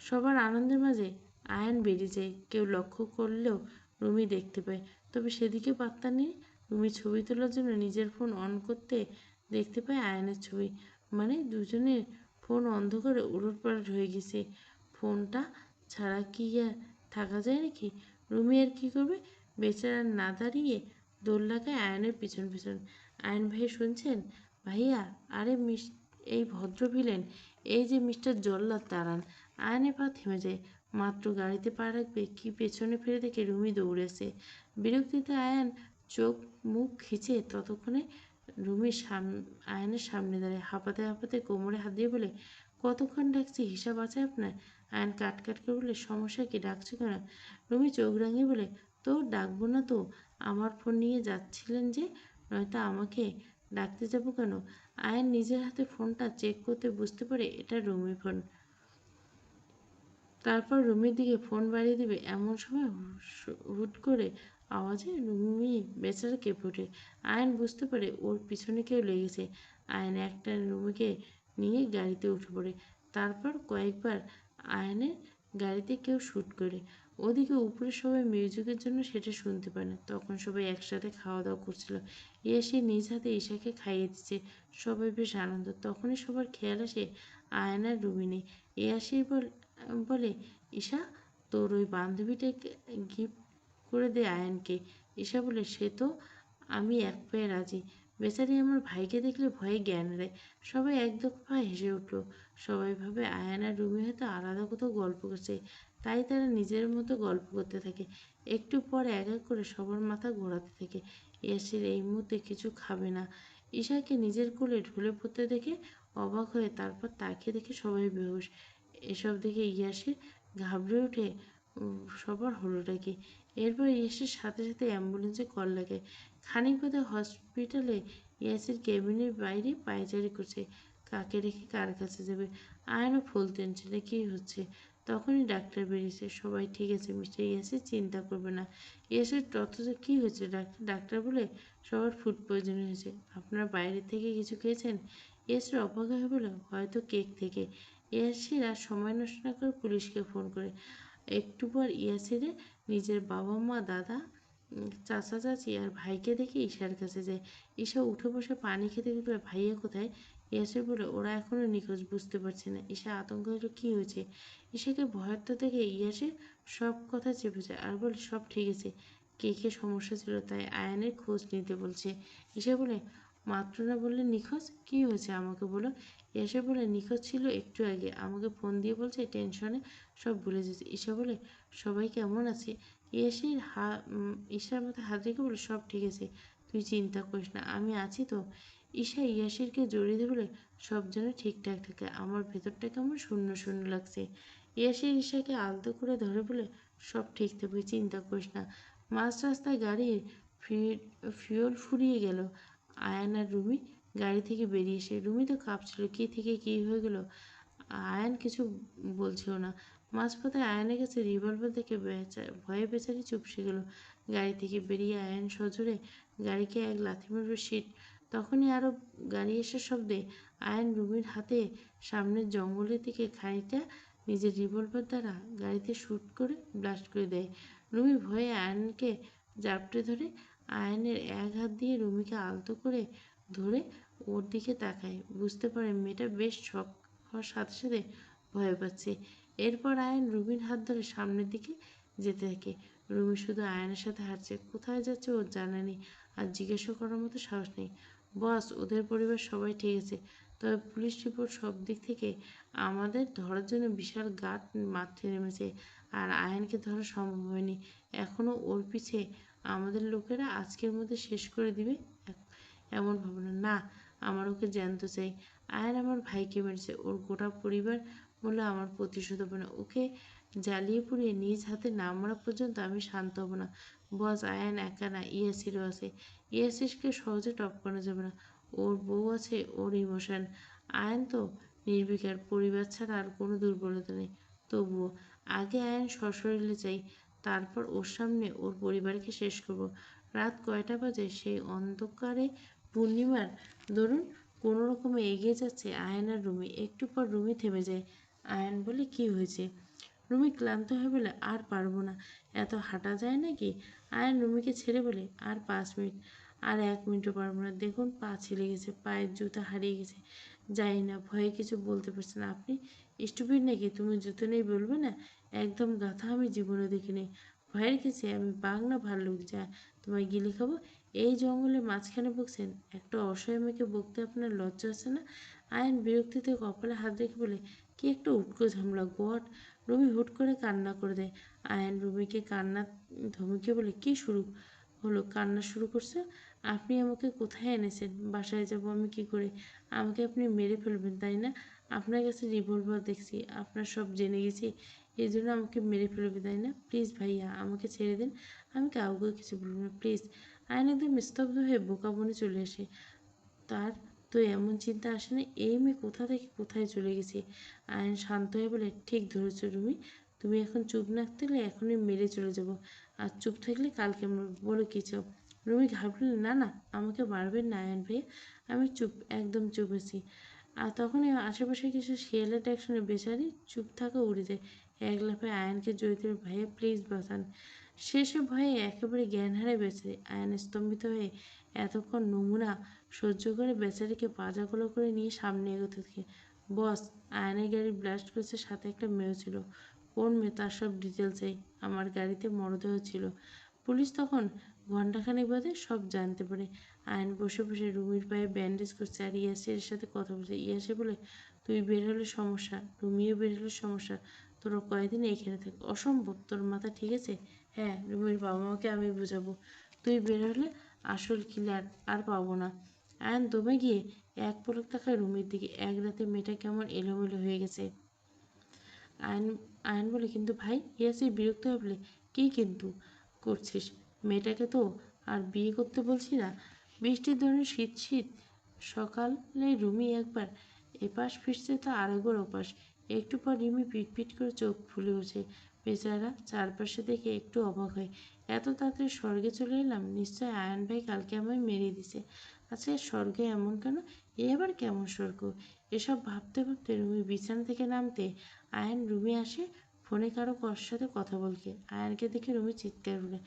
S1: সবার আনন্দের মাঝে আয়ান বেরিয়ে যায়। কেউ লক্ষ্য করলেও রুমি দেখতে পায়, তবে সেদিকে পাত্তা নেই। রুমি ছবি তোলার জন্য নিজের ফোন অন করতে দেখতে পায় আয়ানের ছবি। মানে দুজনের ফোন অন্ধকারে উলটপালট হয়ে গেছে। ফোনটা ছাড়া কি আর থাকা যায় নাকি? রুমি আর কি করবে? বেচারা না দাঁড়িয়ে দৌড় লাগায় আয়নের পিছন পিছন। আয়ন ভাই শুনছেন? ভাইয়া, আরে এই ভদ্র ভিলেন, এই যে মিস্টার জল্লাদ দাঁড়ান। আয়নের পা থেমে যায়। মাত্র গাড়িতে পা রাখবে কি পেছনে ফিরে দেখে রুমি দৌড়েছে। বিরক্তিতে আয়ান চোখ মুখ খিচে ততক্ষণে রুমি আয়নের সামনে দাঁড়ায়। হাঁপাতে হাঁপাতে কোমরে হাত দিয়ে বলে, কতক্ষণ ডাকছি, হিসাব আছে আপনার? আয়ন কাট কাট করে বলে, সমস্যা কি, ডাকছো কেন? রুমি চোখ রাঙিয়ে বলে, তো ডাকবো না তো, আমার ফোন নিয়ে যাচ্ছিলেন যে, নয়তো আমাকে ডাকতে যাবো কেন? আয়ান নিজের হাতে ফোনটা চেক করতে বুঝতে পারে এটা রুমি ফোন। তারপর রুমির দিকে ফোন বাড়িয়ে দেবে এমন সময় হুট করে আওয়াজে রুমি বেচারা কেঁপে ওঠে। আয়ন বুঝতে পারে ওর পিছনে কেউ লেগেছে। আয়ন একটা রুমিকে নিয়ে গাড়িতে উঠে পড়ে। তারপর কয়েকবার আয়নের গাড়িতে কেউ শ্যুট করে। ওদিকে উপরে সবাই মিউজিকের জন্য সেটা শুনতে পায় না। তখন সবাই একসাথে খাওয়া দাওয়া করছিল। ইয়াসি নিজ হাতে ঈশাকে খাইয়ে দিচ্ছে। সবাই বেশ আনন্দ। তখনই সবার খেয়াল আসে আয়ন আর রুমি নেই। ইয়াসি বলে, ঈশা, তোর ওই বান্ধবীটাকে গিফট করে দে আয়ানকে। ঈশা বলে, সে তো আমি এক পায়ে রাজি। বেচারি আমার ভাইকে দেখলে ভয়ে জ্ঞান হারায়। সবাই এক দফা হেসে উঠল। সবাই ভাবে আয়ান আর রুমি হয়তো আলাদা কোথাও গল্প করছে, তাই তারা নিজের মতো গল্প করতে থাকে। একটু পর এক এক করে সবার মাথা ঘোরাতে থাকে। ইয়াসির এই মুহূর্তে কিছু খাবে না। ঈশাকে নিজের কোলে ঢলে পড়তে দেখে অবাক হয়ে তারপর তাকিয়ে দেখে সবাই বেহুশ। এসব দেখে ইয়াসির ঘাবড়ে উঠে, সবার হলোটা কি? এরপর ইয়াসির সাথে সাথে অ্যাম্বুলেন্সে কল লাগে। খানিক বাদে হসপিটালে ইয়াসির কেবিনের বাইরে পায়চারি করছে। কাকে রেখে কার কাছে যাবে? আয়নও ফুল টেনশনে, কী হচ্ছে? তখনই ডাক্তার বেরিয়েছে। সবাই, ঠিক আছে মিস্টার ইয়াসির, চিন্তা করবে না। ইয়াসির অথচ কী হয়েছে ডাক্তার? ডাক্তার বলে, সবার ফুড পয়জন হয়েছে। আপনার বাইরে থেকে কিছু খেয়েছেন? ইয়াসির অবাক হয়ে বলে, হয়তো কেক থেকে। ইয়াসির আর সময় নষ্ট না করে পুলিশকে ফোন করে। একটু পর ইয়াসিরের নিজের বাবা মা, দাদা, চাচা চাচি আর ভাইকে দেখে ঈশার কাছে যায়। ঈশা উঠে বসে পানি খেতে খেতে, ভাইয়া কোথায়? ইয়াসির বলে, ওরা এখনো নিখোঁজ, বুঝতে পারছে না। ঈশা আতঙ্ক হলো, কী হয়েছে? ঈশাকে ভয়ার্থ দেখে ইয়াসির সব কথা চেপে যায় আর বলে, সব ঠিক আছে, কেকে সমস্যা ছিল তাই আয়ানের খোঁজ নিতে বলছে। ঈশা বলে, মাত্র না বললে নিখোঁজ, কী হয়েছে আমাকে বলো। এসে বলে, নিখোঁজ ছিল একটু আগে, আমাকে ফোন দিয়ে বলছে টেনশনে সব ভুলে যেতে। ঈশা বলে, সবাই কেমন আছে? ইয়াসির ঈশার মাথায় হাত রেখে বলে, সব ঠিক আছে, তুই চিন্তা করিস না, আমি আছি তো। ঈশা ইয়াসিরকে জড়িয়ে দিয়ে বলে, সব যেন ঠিকঠাক থাকে, আমার ভেতরটা কেমন শূন্য শূন্য লাগছে। ইয়াসির ঈশাকে আলতো করে ধরে বলে, সব ঠিক থাকবে, চিন্তা করিস না। মাঝ রাস্তায় গাড়ির ফিউল ফুরিয়ে গেল। আয়ান আর রুমি গাড়ি থেকে বেরিয়ে এসে, রুমি তো কাঁপছিল, কী থেকে কী হয়ে গেল। আয়ান কিছু বলছেও না। মাঝপথে আয়ানের কাছে রিভলভার দেখে ভয়ে বেচারি চুপসে গেল। গাড়ি থেকে বেরিয়ে আয়ান সজোরে গাড়িকে এক লাথি মারল সিট। তখনই আরও গাড়ি আসার শব্দে আয়ান রুমির হাতে সামনের জঙ্গলের দিকে খানিকটা নিজের রিভলভার দ্বারা গাড়িতে শ্যুট করে ব্লাস্ট করে দেয়। রুমি ভয়ে আয়ানকে জাপটে ধরে। আয়ানের এক হাত দিয়ে রুমিকে আলতো করে ধরে ওর দিকে তাকায়। বুঝতে পারে মেয়েটা বেশ শক হওয়ার সাথে সাথে ভয় পাচ্ছে। এরপর আয়ান রুমির হাত ধরে সামনের দিকে যেতে থাকে। রুমি শুধু আয়ানের সাথে হাঁটছে। কোথায় যাচ্ছে ওর জানা নেই, আর জিজ্ঞাসা করার মতো সাহস নেই। বস, ওদের পরিবার সবাই ঠিক আছে, তবে পুলিশ রিপোর্ট সব দিক থেকে আমাদের ধরার জন্য বিশাল গাঁট মারতে নেমেছে, আর আয়ানকে ধরা সম্ভব হয়নি এখনও। ওর পিছে আমাদের লোকেরা আজকের মধ্যে শেষ করে দিবে এমন ভাবনা না। আমার ওকে জ্যান্ত চাই। আয়ান আমার ভাইকে মেরেছে, ওর গোটা পরিবার বলে আমার প্রতিশোধ হবে না। ওকে জ্বালিয়ে পুড়িয়ে নিজ হাতে না মারা পর্যন্ত আমি শান্ত হব না। বস, আয়ান একা না, ইয়াসিরও আছে। ইয়াসিরকে সহজে টপকানো যাবে না। ওর বউ আছে, ওর ইমোশন। আয়ান তো নির্বিকার, পরিবার ছাড়া আর কোনো দুর্বলতা নেই। তবুও আগে আয়ান সশরীরে চাই, তারপর ওর সামনে ওর পরিবারকে শেষ করব। রাত কয়টা বাজে? সেই অন্ধকারে পূর্ণিমার দরুন কোনো রকমে এগিয়ে যাচ্ছে আয়ান আর রুমি। একটু পর রুমি থেমে যায়। আয়ান বলে, কি হয়েছে? রুমি ক্লান্ত হয়ে বলে, আর পারবো না, এত হাঁটা যায় নাকি? আয়ান রুমিকে ছেড়ে বলে, আর 5 মিনিট। আর 1 মিনিটও পারবো না, দেখুন পা ছিলে গেছে, পায়ের জুতা হারিয়ে গেছে। জানি না, ভয়ে কিছু বলতে পারছে না। আপনি স্টুপিড নাকি? তুমি জুতো নেই বলবে না? একদম গাথা আমি জীবনে দেখিনি। ভয়ের গেছে আমি বাঘ না ভাল্লুক যা তোমায় গিলে খাবো? এই জঙ্গলের মাঝখানে বকছেন? একটা অসহায় মেয়েকে বকতে আপনার লজ্জা আছে না? আয়ন বিরক্তিতে কপালে হাত রেখে বলে, কি একটা উটকো ঝামেলা গড। রুমি হুট করে কান্না করে দেয়। আয়ান রুমিকে কান্না ধমকে বলে, কি শুরু হলো? কান্না শুরু করছে? আপনি আমাকে কোথায় এনেছেন? বাসায় যাব আমি কি করে? আমাকে আপনি মেরে ফেলবেন তাই না? আপনার কাছে রিভলভার দেখছি, আপনার সব জেনে গেছি, এই জন্য আমাকে মেরে ফেলবে তাই না? প্লিজ ভাইয়া, আমাকে ছেড়ে দিন, আমি কাউকে কিছু বলবো না প্লিজ। আয়ন একদম স্তব্ধ হয়ে বোকা বনে চলে আসে। তার তো এমন চিন্তা আসে না, এই মেয়ে কোথা থেকে কোথায় চলে গেছে। আয়ন শান্ত হয়ে বলে, ঠিক ধরেছ রুমি, তুমি এখন চুপ না থাকলে এখনই মেরে চলে যাব, আর চুপ থাকলে কালকে বলো কি চাও? রুমি ঘাবড়লে, না না, আমাকে মারবেন না আয়ন ভাইয়া, আমি চুপ, একদম চুপ আছি। আর তখন আশেপাশে কিছু শিয়ালের ডাক শুনে বেচারি চুপ থাকা উড়ে যায়। এক লাফে আয়নকে জড়িত ধরে, ভাইয়া প্লিজ বাঁচান। শেষে ভয়ে একেবারে জ্ঞান হারায় বেচারি। আয়ন স্তম্ভিত হয়ে এতক্ষণ নমুনা সহ্য করে বেচারিকে পাজাগুলো করে নিয়ে সামনে এগোতে থাকে। বস, আয়নের গাড়ি ব্লাস্ট করেছে, সাথে একটা মেয়েও ছিল। কোন মেয়ে তার সব ডিটেল চাই। আমার গাড়িতে মরদেহ ছিল। পুলিশ তখন ঘণ্টাখানেক বাদে সব জানতে পারে। আয়ন বসে বসে রুমির পায়ে ব্যান্ডেজ করছে আর ইয়াসের সাথে কথা বলছে। ইয়াসে বলে, তুই বের হলে সমস্যা, রুমিও বের হলে সমস্যা, তোরা কয়দিন এখানে থাক? অসম্ভব, তোর মাথা ঠিক আছে? হ্যাঁ, রুমির বাবা মাকে আমি বুঝাবো। তুই বের হলে আসল কিলার আর পাবো না। আয়ন দমে গিয়ে এক পলক তাকায় রুমির দিকে। এক রাতে মেয়েটা কেমন এলোমেলো হয়ে গেছে। আয়ন আয়ন বলে, কিন্তু ভাই? ইয়াসির বিরক্ত হয়ে বলে, কী কিন্তু করছিস? মেয়েটাকে তো আর বিয়ে করতে বলছি না। বৃষ্টির ধরনের শীত শীত সকালে রুমি একবার এপাশ ফিরছে, তা আরেকবার ওপাশ। একটু পর রিমি পিটপিট করে চোখ ফুলে ওঠে। বেচারা চারপাশে দেখে একটু অবাক হয়। এত তাড়াতাড়ি স্বর্গে চলে এলাম? নিশ্চয় আয়ন ভাই কালকে আমায় মেরে দিছে। আচ্ছা, স্বর্গে এমন কেন? এ আবার কেমন স্বর্গ? এসব ভাবতে ভাবতে রুমি বিছানা থেকে নামতে আয়ান রুমে আসে ফোনে কারো সাথে কথা বলতে। আয়ানকে দেখে রুমি চিৎকার করে,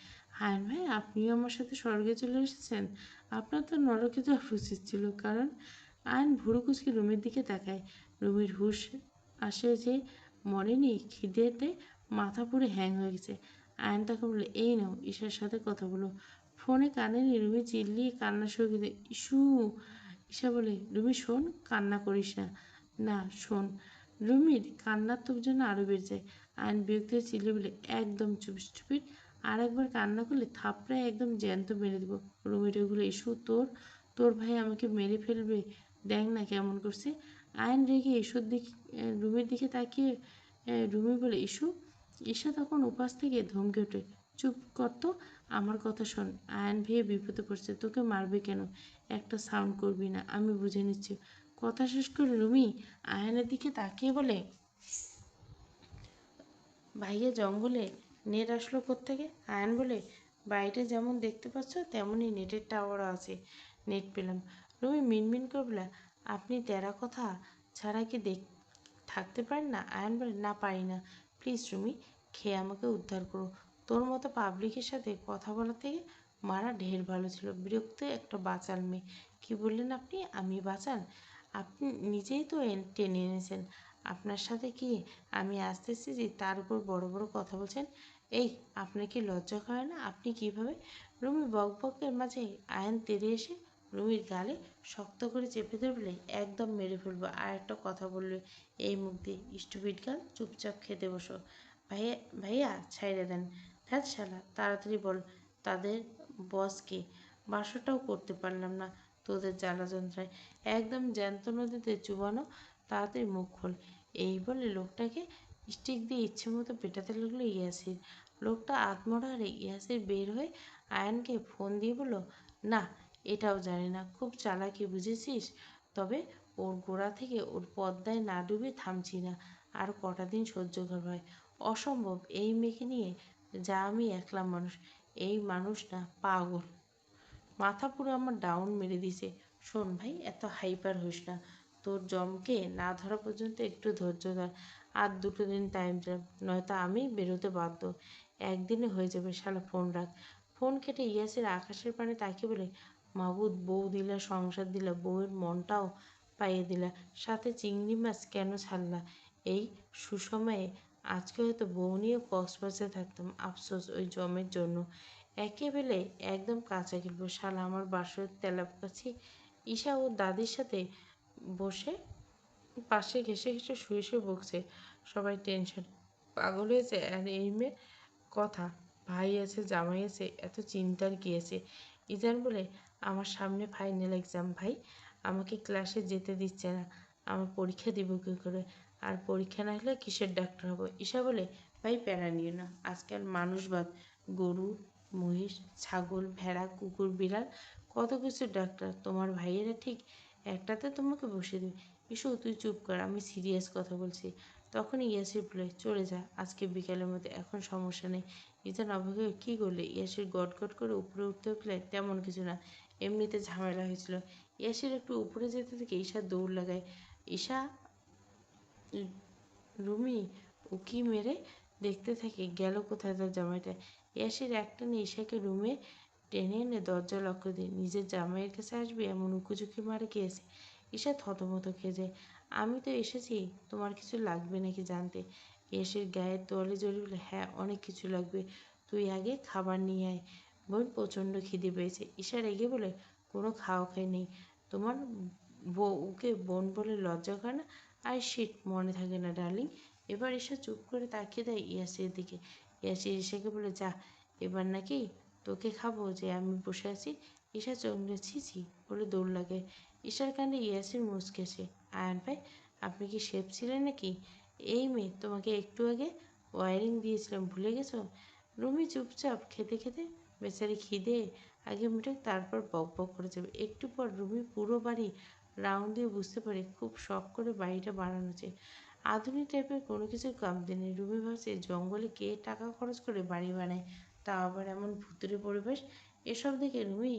S1: আয়ান ভাই, আপনিও আমার সাথে স্বর্গে চলে এসেছেন? আপনার তো নরকে যাওয়া উচিত ছিল। কারণ আয়ান ভুরু কুচকে রুমির দিকে তাকায়। রুমির হুঁশ আসে যে মরেনি, খিদেতে মাথা পুরো হ্যাং হয়ে গেছে। আয়ান তাকে বলে, এই নাও ঈশার সাথে কথা বলো। ফোনে কানে নিয়ে রুমি চিল্লিয়ে কান্না শুরু করে। ইস্যু। ঈশা বলে, রুমি শোন, কান্না করিস না। না শোন। রুমির কান্নার তোপ যেন আরও বেড়ে যায়। আয়ন বিরক্ত হয়ে চিল্লিয়ে বলে, একদম চুপ স্টুপিড, আর একবার কান্না করলে থাপড়ায় একদম জ্যান্ত মেরে দেবো। রুমির ওগুলো, ইস্যু তোর তোর ভাই আমাকে মেরে ফেলবে, দেখ না কেমন করছে। আয়ন রেগে ইস্যুর দিকে রুমির দিকে তাকিয়ে রুমি বলে, ইস্যু? ঈশা তখন উপাস থেকে ধমকে ওঠে, চুপ কর তো, আমার কথা শোন। আয়ন ভেয়ে বিপদে পড়ছে, তোকে মারবে কেন? একটা সাউন্ড করবি না, আমি বুঝে নিচ্ছি। কথা শেষ করে রুমি আয়নের দিকে তাকিয়ে বলে, ভাইয়া জঙ্গলে নেট আসলো কোত্থেকে? আয়ন বলে, বাইরে যেমন দেখতে পাচ্ছ তেমনই নেটের টাওয়ারও আছে, নেট পেলাম। রুমি মিনমিন করে বলে, আপনি তেরা কথা ছাড়া কি থাকতে পারেন না? আয়ন বলে, না পারি না, প্লিজ রুমি, খেয়ে আমাকে উদ্ধার করো। তোর মতো পাবলিকের সাথে কথা বলা থেকে মারা ঢের ভালো ছিল। বিরক্ত একটা বাচাল মেয়ে। কি বললেন আপনি? আমি বাচাল? আপনি নিজেই তো টেনে এনেছেন। আপনার সাথে কি আমি আসতেছি যে তার উপর বড় বড় কথা বলছেন? এই, আপনার কি লজ্জা করে না? আপনি কিভাবে? রুমি বকবকের মাঝে আয়ন তেড়ে এসে রুমির গালে শক্ত করে চেপে ধরে বলে, একদম মেরে ফেলবো আর একটা কথা বললে এই মুখ দিয়ে। স্টুপিড গাল, চুপচাপ খেতে বসো। ভাইয়া ভাইয়া ছাইড়ে দেন। ধ্যাৎ শালা, তাড়াতাড়ি বল তাদের বসকে। বাসরটাও করতে পারলাম না তোদের জ্বালা যন্ত্রণায়। একদম জ্যান্ত নদীতে চুবানো, তাড়াতাড়ি মুখ খোল। এই বলে লোকটাকে স্টিক দিয়ে ইচ্ছে মতো পেটাতে লাগলো ইয়াসির। লোকটা আত্মরা হারে ইয়াসির বের হয়ে আয়ানকে ফোন দিয়ে বলল, না এটাও জানি না, খুব চালাকি বুঝেছিস। তবে ওর গোড়া থেকে ওর পদ্মায় না ডুবে থামছি না। আর কটা দিন সহ্য কর ভাই। অসম্ভব এই মেয়েকে নিয়ে। যা আমি একলা মানুষ, এই মানুষ না, পাগল। মাথা পুরো আমার ডাউন মেরে দিছে। শোন ভাই, এত হাইপার হইস না। তোর জমকে না ধরা পর্যন্ত একটু ধৈর্য ধর। আর 2 দিন টাইম দে, নয়তো আমি বেরোতে বাধ্য। একদিনে হয়ে যাবে শালা, ফোন রাখ। ফোন কেটে ইয়াসের আকাশের পানে তাকিয়ে বলে, মাবুদ, বউ দিলা, সংসার দিলা, বউয়ের মনটাও পাইয়ে দিলা, সাথে চিংড়ি মাছ কেন ছাড়লা এই সুসময়ে? আজকে হয়তো বউ নিয়ে কক্সবাজারে থাকতাম। আফসোস ওই জমের জন্য। একেবারে একদম কাঁচা গেলবো শালা আমার বাসর তেলাপোকাছি। ঈশা ওর দাদির সাথে বসে পাশে ঘেঁষে ঘেঁষে শুয়ে শুয়ে বকছে। সবাই টেনশন পাগল হয়েছে। আর এই মেয়ের কথা, ভাই আছে জামাই আছে, এত চিন্তার কি আছে? ইজান বলে, আমার সামনে ফাইনাল এক্সাম ভাই, আমাকে ক্লাসে যেতে দিচ্ছে না। আমার পরীক্ষা দিব কী করে? আর পরীক্ষা না হলে কিসের ডাক্তার হবো? ঈশা বলে, ভাই প্যারা নিও না, আজকাল মানুষবাদ, গরু মহিষ ছাগল ভেড়া কুকুর বিড়াল কত কিছু ডাক্তার। তোমার ভাইয়েরা ঠিক একটাতে তোমাকে বসিয়ে দেবে। ইসু তুই চুপ কর, আমি সিরিয়াস কথা বলছি। তখনই ইয়াসির বলে, চলে যা আজকে বিকালের মধ্যে, এখন সমস্যা নেই। ইজান অবাক হয়ে, কী করলে? ইয়াসির গট গট করে উপরে উঠতে উঠলে, তেমন কিছু না, এমনিতে ঝামেলা হয়েছিল। ইয়াসির একটু উপরে যেতে থেকে ঈশা দৌড় লাগায়। ঈশা রুমি উকি মেরে দেখতে থাকে গেল কোথায় তার জামাইটা। ইয়াসির একটানে ঈশাকে রুমে টেনে এনে দরজা লক করে দিয়ে, নিজের জামাইয়ের কাছে আসবে এমন উকুঝুঁকি মারে কে এসে? ঈশা থতমত খেয়ে যায়। আমি তো এসেছি তোমার কিছু লাগবে নাকি জানতে। ইয়াসির গায়ের তোয়ালে জড়িয়ে বলে, হ্যাঁ অনেক কিছু লাগবে, তুই আগে খাবার নিয়ে আয়, বোন প্রচণ্ড খিদে পেয়েছে। ঈশা রেগে বলে, কোনো খাওয়া খাই নেই। তোমার বউকে বোন বলে লজ্জা করে না? আই শিট, মনে থাকে না ডার্লিং। এবার ঈশা চুপ করে তাকিয়ে দেয় ইয়াসির দিকে। ইয়াসির ঈশাকে বলে, যা, এবার নাকি তোকে খাবো যে আমি বসে আছি? ঈশা চমড়ে ছি ছি বলে দৌড় লাগে। ঈশার কাণ্ডে ইয়াসির মুচকেছে। আয়ান ভাই, আপনি কি শেফ ছিলেন নাকি? এই মেয়ে, তোমাকে একটু আগে ওয়ারিং দিয়েছিলাম, ভুলে গেছো? রুমি চুপচাপ খেতে খেতে, বেচারি খিদে আগে মিটুক তারপর বক বক করে যাবে। একটু পর রুমি পুরো বাড়ি রাউন্ড দিয়ে বুঝতে পারে খুব শখ করে বাড়িটা বানানো হচ্ছে। আধুনিক টাইপের কোনো কিছুর কমতি নেই। রুমি ভাবছে জঙ্গলে কে টাকা খরচ করে বাড়ি বানায়, তা আবার এমন ভুতুড়ে পরিবেশ। এসব দেখে রুমি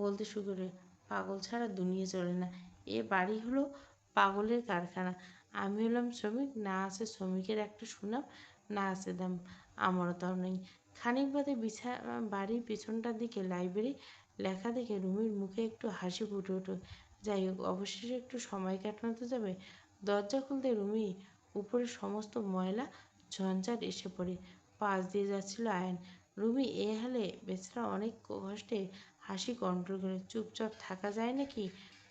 S1: বলতে শুরু করে, পাগল ছাড়া দুনিয়া চলে না। এ বাড়ি হলো পাগলের কারখানা। আমি হলাম শ্রমিক, না আছে শ্রমিকের একটা সুনাম, না আছে দাম, আমারও তাও নেই। খানিক বাদে বাড়ির পিছনটার দিকে লাইব্রেরি লেখা দেখে রুমির মুখে একটু হাসি ফুটে ওঠে। যাই হোক, অবশেষে একটু সময় কাটানো তো যাবে। দরজা খুলতে রুমি উপরে সমস্ত ময়লা ঝঞ্ঝাট এসে পড়ে। পাশ দিয়ে যাচ্ছিল আয়ন। রুমি এ হালে বেচারা অনেক কষ্টে হাসি কন্ট্রোল করে। চুপচাপ থাকা যায় নাকি?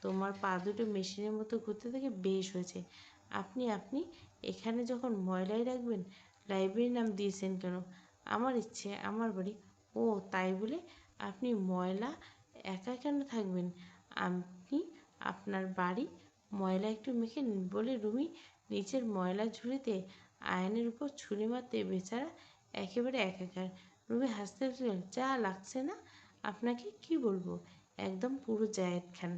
S1: তোমার পা দুটো মেশিনের মতো ঘুরতে থেকে বেশ হয়েছে। আপনি আপনি এখানে যখন ময়লাই রাখবেন, লাইব্রেরির নাম দিয়েছেন কেন? আমার ইচ্ছে, আমার বাড়ি। ও তাই বলে আপনি ময়লা একা কেন থাকবেন? আপনি আপনার বাড়ি ময়লা একটু মেখে নিন। বলে রুমি নিচের ময়লা ঝুড়িতে আয়নের উপর ছুরি মারতে বেচারা একেবারে একাকার। রুমি হাসতে হাসতে, যা লাগছে না আপনাকে, কি বলবো, একদম পুরো জায়েদ খান।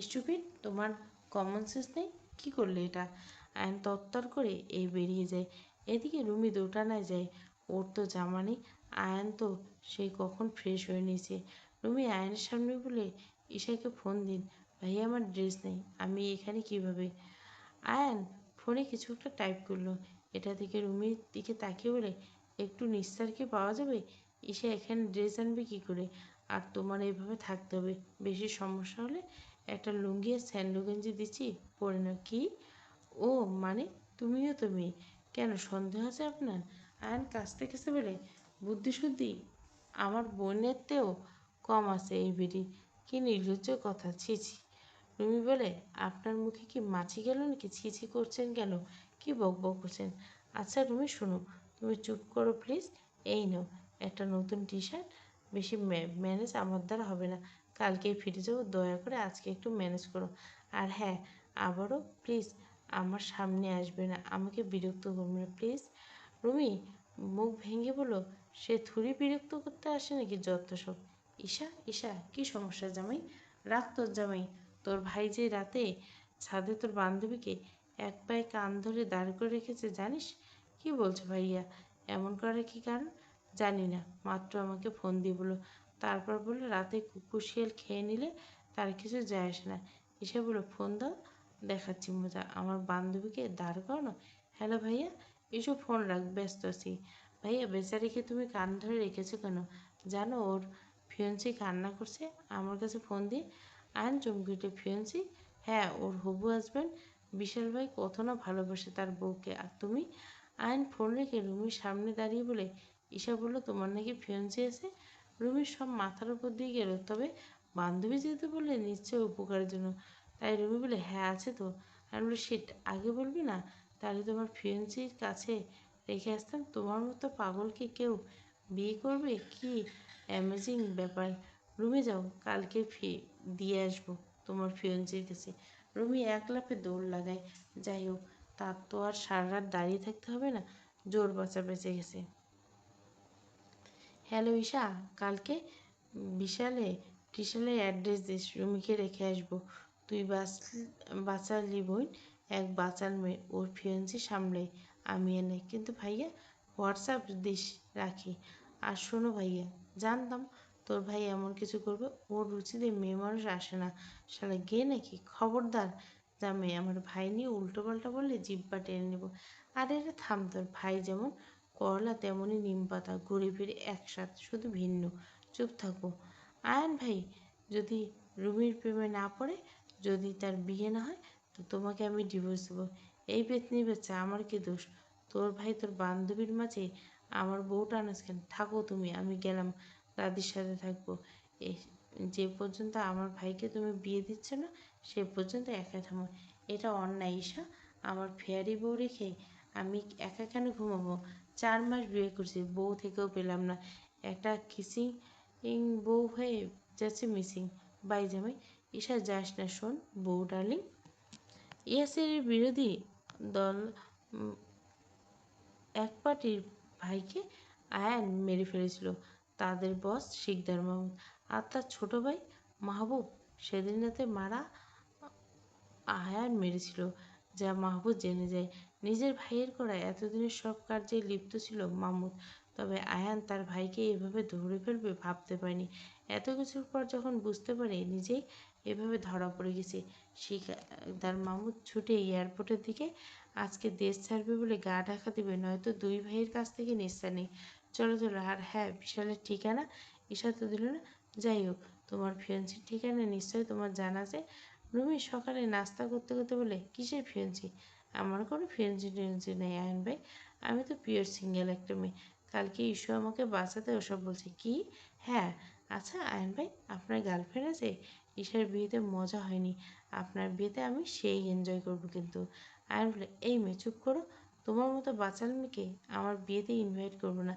S1: স্টুপিড, তোমার কমন সেন্স নেই? কী করলে এটা? আয়ন তত্তর করে এই বেরিয়ে যায়। এদিকে রুমি দোটানায় যায়। ওর তো জামা নেই। আয়ন তো সেই কখন ফ্রেশ হয়ে নিয়েছে। রুমি আয়নের সামনে বলে, ঈশাকে ফোন দিন। ভাইয়া আমার ড্রেস নেই, আমি এখানে কিভাবে? আয়ান ফোনে কিছু একটা টাইপ করলো। এটা থেকে রুমির দিকে তাকিয়ে বলে, একটু নিস্তার কি পাওয়া যাবে? ঈশা এখানে ড্রেস আনবে কী করে? আর তোমার এইভাবে থাকতে হবে। বেশি সমস্যা হলে একটা লুঙ্গি আর স্যান্ডো গেঞ্জি দিচ্ছি, পরে নাও। কি? ও মানে তুমিও তো মেয়ে, কেন সন্দেহ আছে আপনার? আয়ন কাছতে কাছতে বলে, বুদ্ধি শুদ্ধি আমার বোনের তেও কম আছে এই বেটি। কি নির্লজ্জ কথা, ছি ছি। রুমি বলে, আপনার মুখে কি মাছি গেল নাকি? ছি ছি করছেন কেন? কি বক বক করছেন? আচ্ছা রুমি শোনো, তুমি চুপ করো প্লিজ। এই নাও একটা নতুন টি শার্ট। বেশি ম্যানেজ আমার দ্বারা হবে না, কালকেই ফিরে যাবো, দয়া করে আজকে একটু ম্যানেজ করো। আর হ্যাঁ, আবারও প্লিজ আমার সামনে আসবে না, আমাকে বিরক্ত করবে না প্লিজ। রুমি মুখ ভেঙে বলল, সে থুড়ি বিরক্ত করতে আসে নাকি, যত সব। ঈশা, ঈশা কি সমস্যা জামাই? রাখ তোর জামাই। তোর ভাই যে রাতে ছাদে তোর বান্ধবীকে এক পায়ে কান ধরে দাঁড় করে রেখেছে জানিস? কি বলছো ভাইয়া? এমন করার কি কারণ? জানি না, মাত্র আমাকে ফোন দিয়ে বললো। তারপর বললো রাতে কুকুর শিয়াল খেয়ে নিলে তার কিছু যায় আসে না। এসে বললো ফোন দাও, দেখাচ্ছি মজা, আমার বান্ধবীকে দাঁড় করানো। হ্যালো ভাইয়া, এসব ফোন রাখ, ব্যস্ত আছি। ভাইয়া বেচারিকে তুমি কান ধরে রেখেছো কেন? জানো ওর ফিয়ন্সি কান্না করছে আমার কাছে ফোন দিয়ে। আয়ন চমকে উঠে, ফিয়ন্সি? হ্যাঁ, ওর হবু হাজব্যান্ড বিশাল ভাই কত না ভালোবাসে তার বউকে। আর তুমি? আয়ন ফোন রেখে রুমির সামনে দাঁড়িয়ে বলে, ঈশা বললো তোমার নাকি ফিয়ন্সি আছে। রুমির সব মাথার উপর দিয়ে গেল, তবে বান্ধবী যেহেতু বললে নিশ্চয়ই উপকারের জন্য। তাই রুমি বলে, হ্যাঁ আছে তো। আমি বলি, শিট, আগে বলবি না? তাহলে তোমার ফিয়ন্সির কাছে রেখে আসতাম। তোমার মতো পাগলকে কেউ বিয়ে করবে? কি অ্যামেজিং ব্যাপার। রুমে যাও, কালকে দিয়ে আসবো তোমার ফিয়ন্সির কাছে। রুমি এক লাফে দৌড় লাগায়। যাই হোক, তার তো আর সারা রাত দাঁড়িয়ে থাকতে হবে না, জোর বাঁচা বেঁচে গেছে। হ্যালো ঈশা, কালকে বিশালে টিশালের অ্যাড্রেস দিস, রুমিকে রেখে আসবো। তুই বাঁচালি বোন, এক বাচাল মেয়ে, ওর ফিয়ন্সি সামলে আমি এনে। কিন্তু ভাইয়া হোয়াটসঅ্যাপ দিস, রাখি। আর শোনো ভাইয়া, জানতাম তোর ভাই এমন কিছু করবে, ওর রুচিতে মেয়ে মানুষ আসে না, শালা গে নাকি। খবরদার জামাই আমার ভাই নিয়ে উল্টো পাল্টা বললে জিব্বা টেনে নেবো। আরে রে থাম, তোর ভাই যেমন করলা তেমনই নিম পাতা, ঘুরে ফিরে একসাথ, শুধু ভিন্ন। চুপ থাকো। আয়ান ভাই যদি রুমির প্রেমে না পড়ে, যদি তার বিয়ে না হয়, তো তোমাকে আমি ডিভোর্স দেবো। এই পেতনি বাচ্চা, আমার কি দোষ? তোর ভাই তোর বান্ধবীর মাঝে আমার বউটা আনাস কেন? থাকো তুমি, আমি গেলাম, দাদির সাথে থাকবো। এ যে পর্যন্ত আমার ভাইকে তুমি বিয়ে দিচ্ছ না, সে পর্যন্ত একা থামো। এটা অন্যায় ঈশা, আমার ফেয়ারি বউ রেখে আমি একা কেন ঘুমাবো? 4 মাস বিয়ে করছি, বউ থেকেও পেলাম না, একটা কিসিং বউ হয়ে যাচ্ছে মিসিং। বাই জামাই। ঈশা যাস না, শোন বউ ডার্লিং। ইয়াসিরের বিরোধী দল এক পার্টির ভাইকে আয়ান মেরে ফেলেছিল, তাদের বস শিকদার মাহমুদ। আর তার ছোট ভাই মাহবুব সেদিন রাতে মারা আয়ান মেরেছিল, যা মাহবুব জেনে যায়। নিজের ভাইয়ের করা এতদিনের সব কার্যে লিপ্ত ছিল মাহমুদ, তবে আয়ান তার ভাইকে এভাবে ধরে ফেলবে ভাবতে পারেনি। এত কিছুর পর যখন বুঝতে পারে নিজেই এভাবে ধরা পড়ে গেছে, শিকদার মাহমুদ ছুটে এয়ারপোর্টের দিকে। আজকে দেশ ছাড়বে বলে গা ঢাকা দেবে, নয়তো দুই ভাইয়ের কাছ থেকে নিস্তার নেই। চলো চলো। আর হ্যাঁ, বিশালের ঠিকানা ঈশা তো দিল না। যাই হোক, তোমার ফিয়ান্সির ঠিকানা নিশ্চয়ই তোমার জানা আছে। রুমি সকালে নাস্তা করতে করতে বলে, কিসের ফিয়ান্সি? আমার কোনো ফিয়ান্সি টিয়ান্সি নেই আয়ন ভাই, আমি তো পিওর সিঙ্গেল একটা মেয়ে। কালকে ঈশ্বর আমাকে বাঁচাতে ওসব বলছে কি? হ্যাঁ। আচ্ছা আয়ন ভাই, আপনার গার্লফ্রেন্ড আছে? ঈশার বিয়েতে মজা হয়নি, আপনার বিয়েতে আমি সেই এনজয় করবো কিন্তু। আয়ন বলে, এই মেয়ে চুপ করো, তোমার মতো বাচাল মেয়েকে আমার বিয়েতে ইনভাইট করবো না।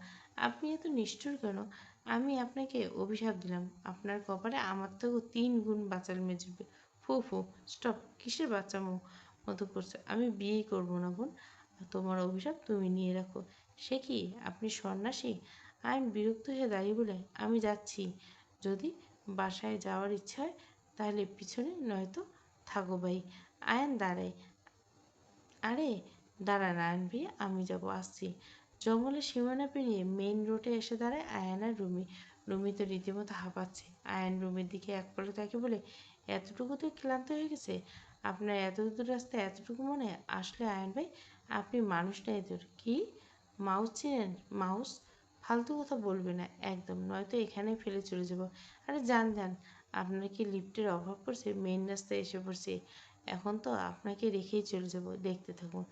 S1: আপনি এত নিষ্ঠুর কেন? আমি আপনাকে অভিশাপ দিলাম, আপনার কপালে আমার থেকেও 3 গুণ বাচাল মেয়ে জুটবে। ফু ফু, স্টপ, কিসের বাচ্চামো মতো করছে? আমি বিয়েই করবো না বোন, তোমার অভিশাপ তুমি নিয়ে রাখো। সে কি, আপনি সন্ন্যাসী? আয়ন বিরক্ত হয়ে দাঁড়িয়ে বলে, আমি যাচ্ছি, যদি বাসায় যাওয়ার ইচ্ছা হয় তাহলে পিছনে, নয়তো থাকো ভাই। আয়ন দাঁড়ায়, আরে দাঁড়ান আয়ন ভাই, আমি যাবো, আসছি। জঙ্গলের সীমানা পেরিয়ে মেইন রোডে এসে দাঁড়ায় আয়ান আর রুমি। রুমি তো রীতিমতো হাঁপাচ্ছে। আয়ান রুমির দিকে এক পলক তাকে বলে, এতটুকুতে ক্লান্ত হয়ে গেছে আপনার? এত দূর রাস্তা এতটুকু মনে? আসলে আয়ন ভাই, আপনি মানুষ না এদের কি মাউস চিনেন? মাউস? ফালতু কথা বলবে না একদম, নয়তো এখানেই ফেলে চলে যাব। আরে যান যান, আপনার কি লিফটের অভাব পড়ছে? মেইন রাস্তায় এসে পড়ছে, এখন তো আপনাকে রেখেই চলে যাব, দেখতে থাকুন।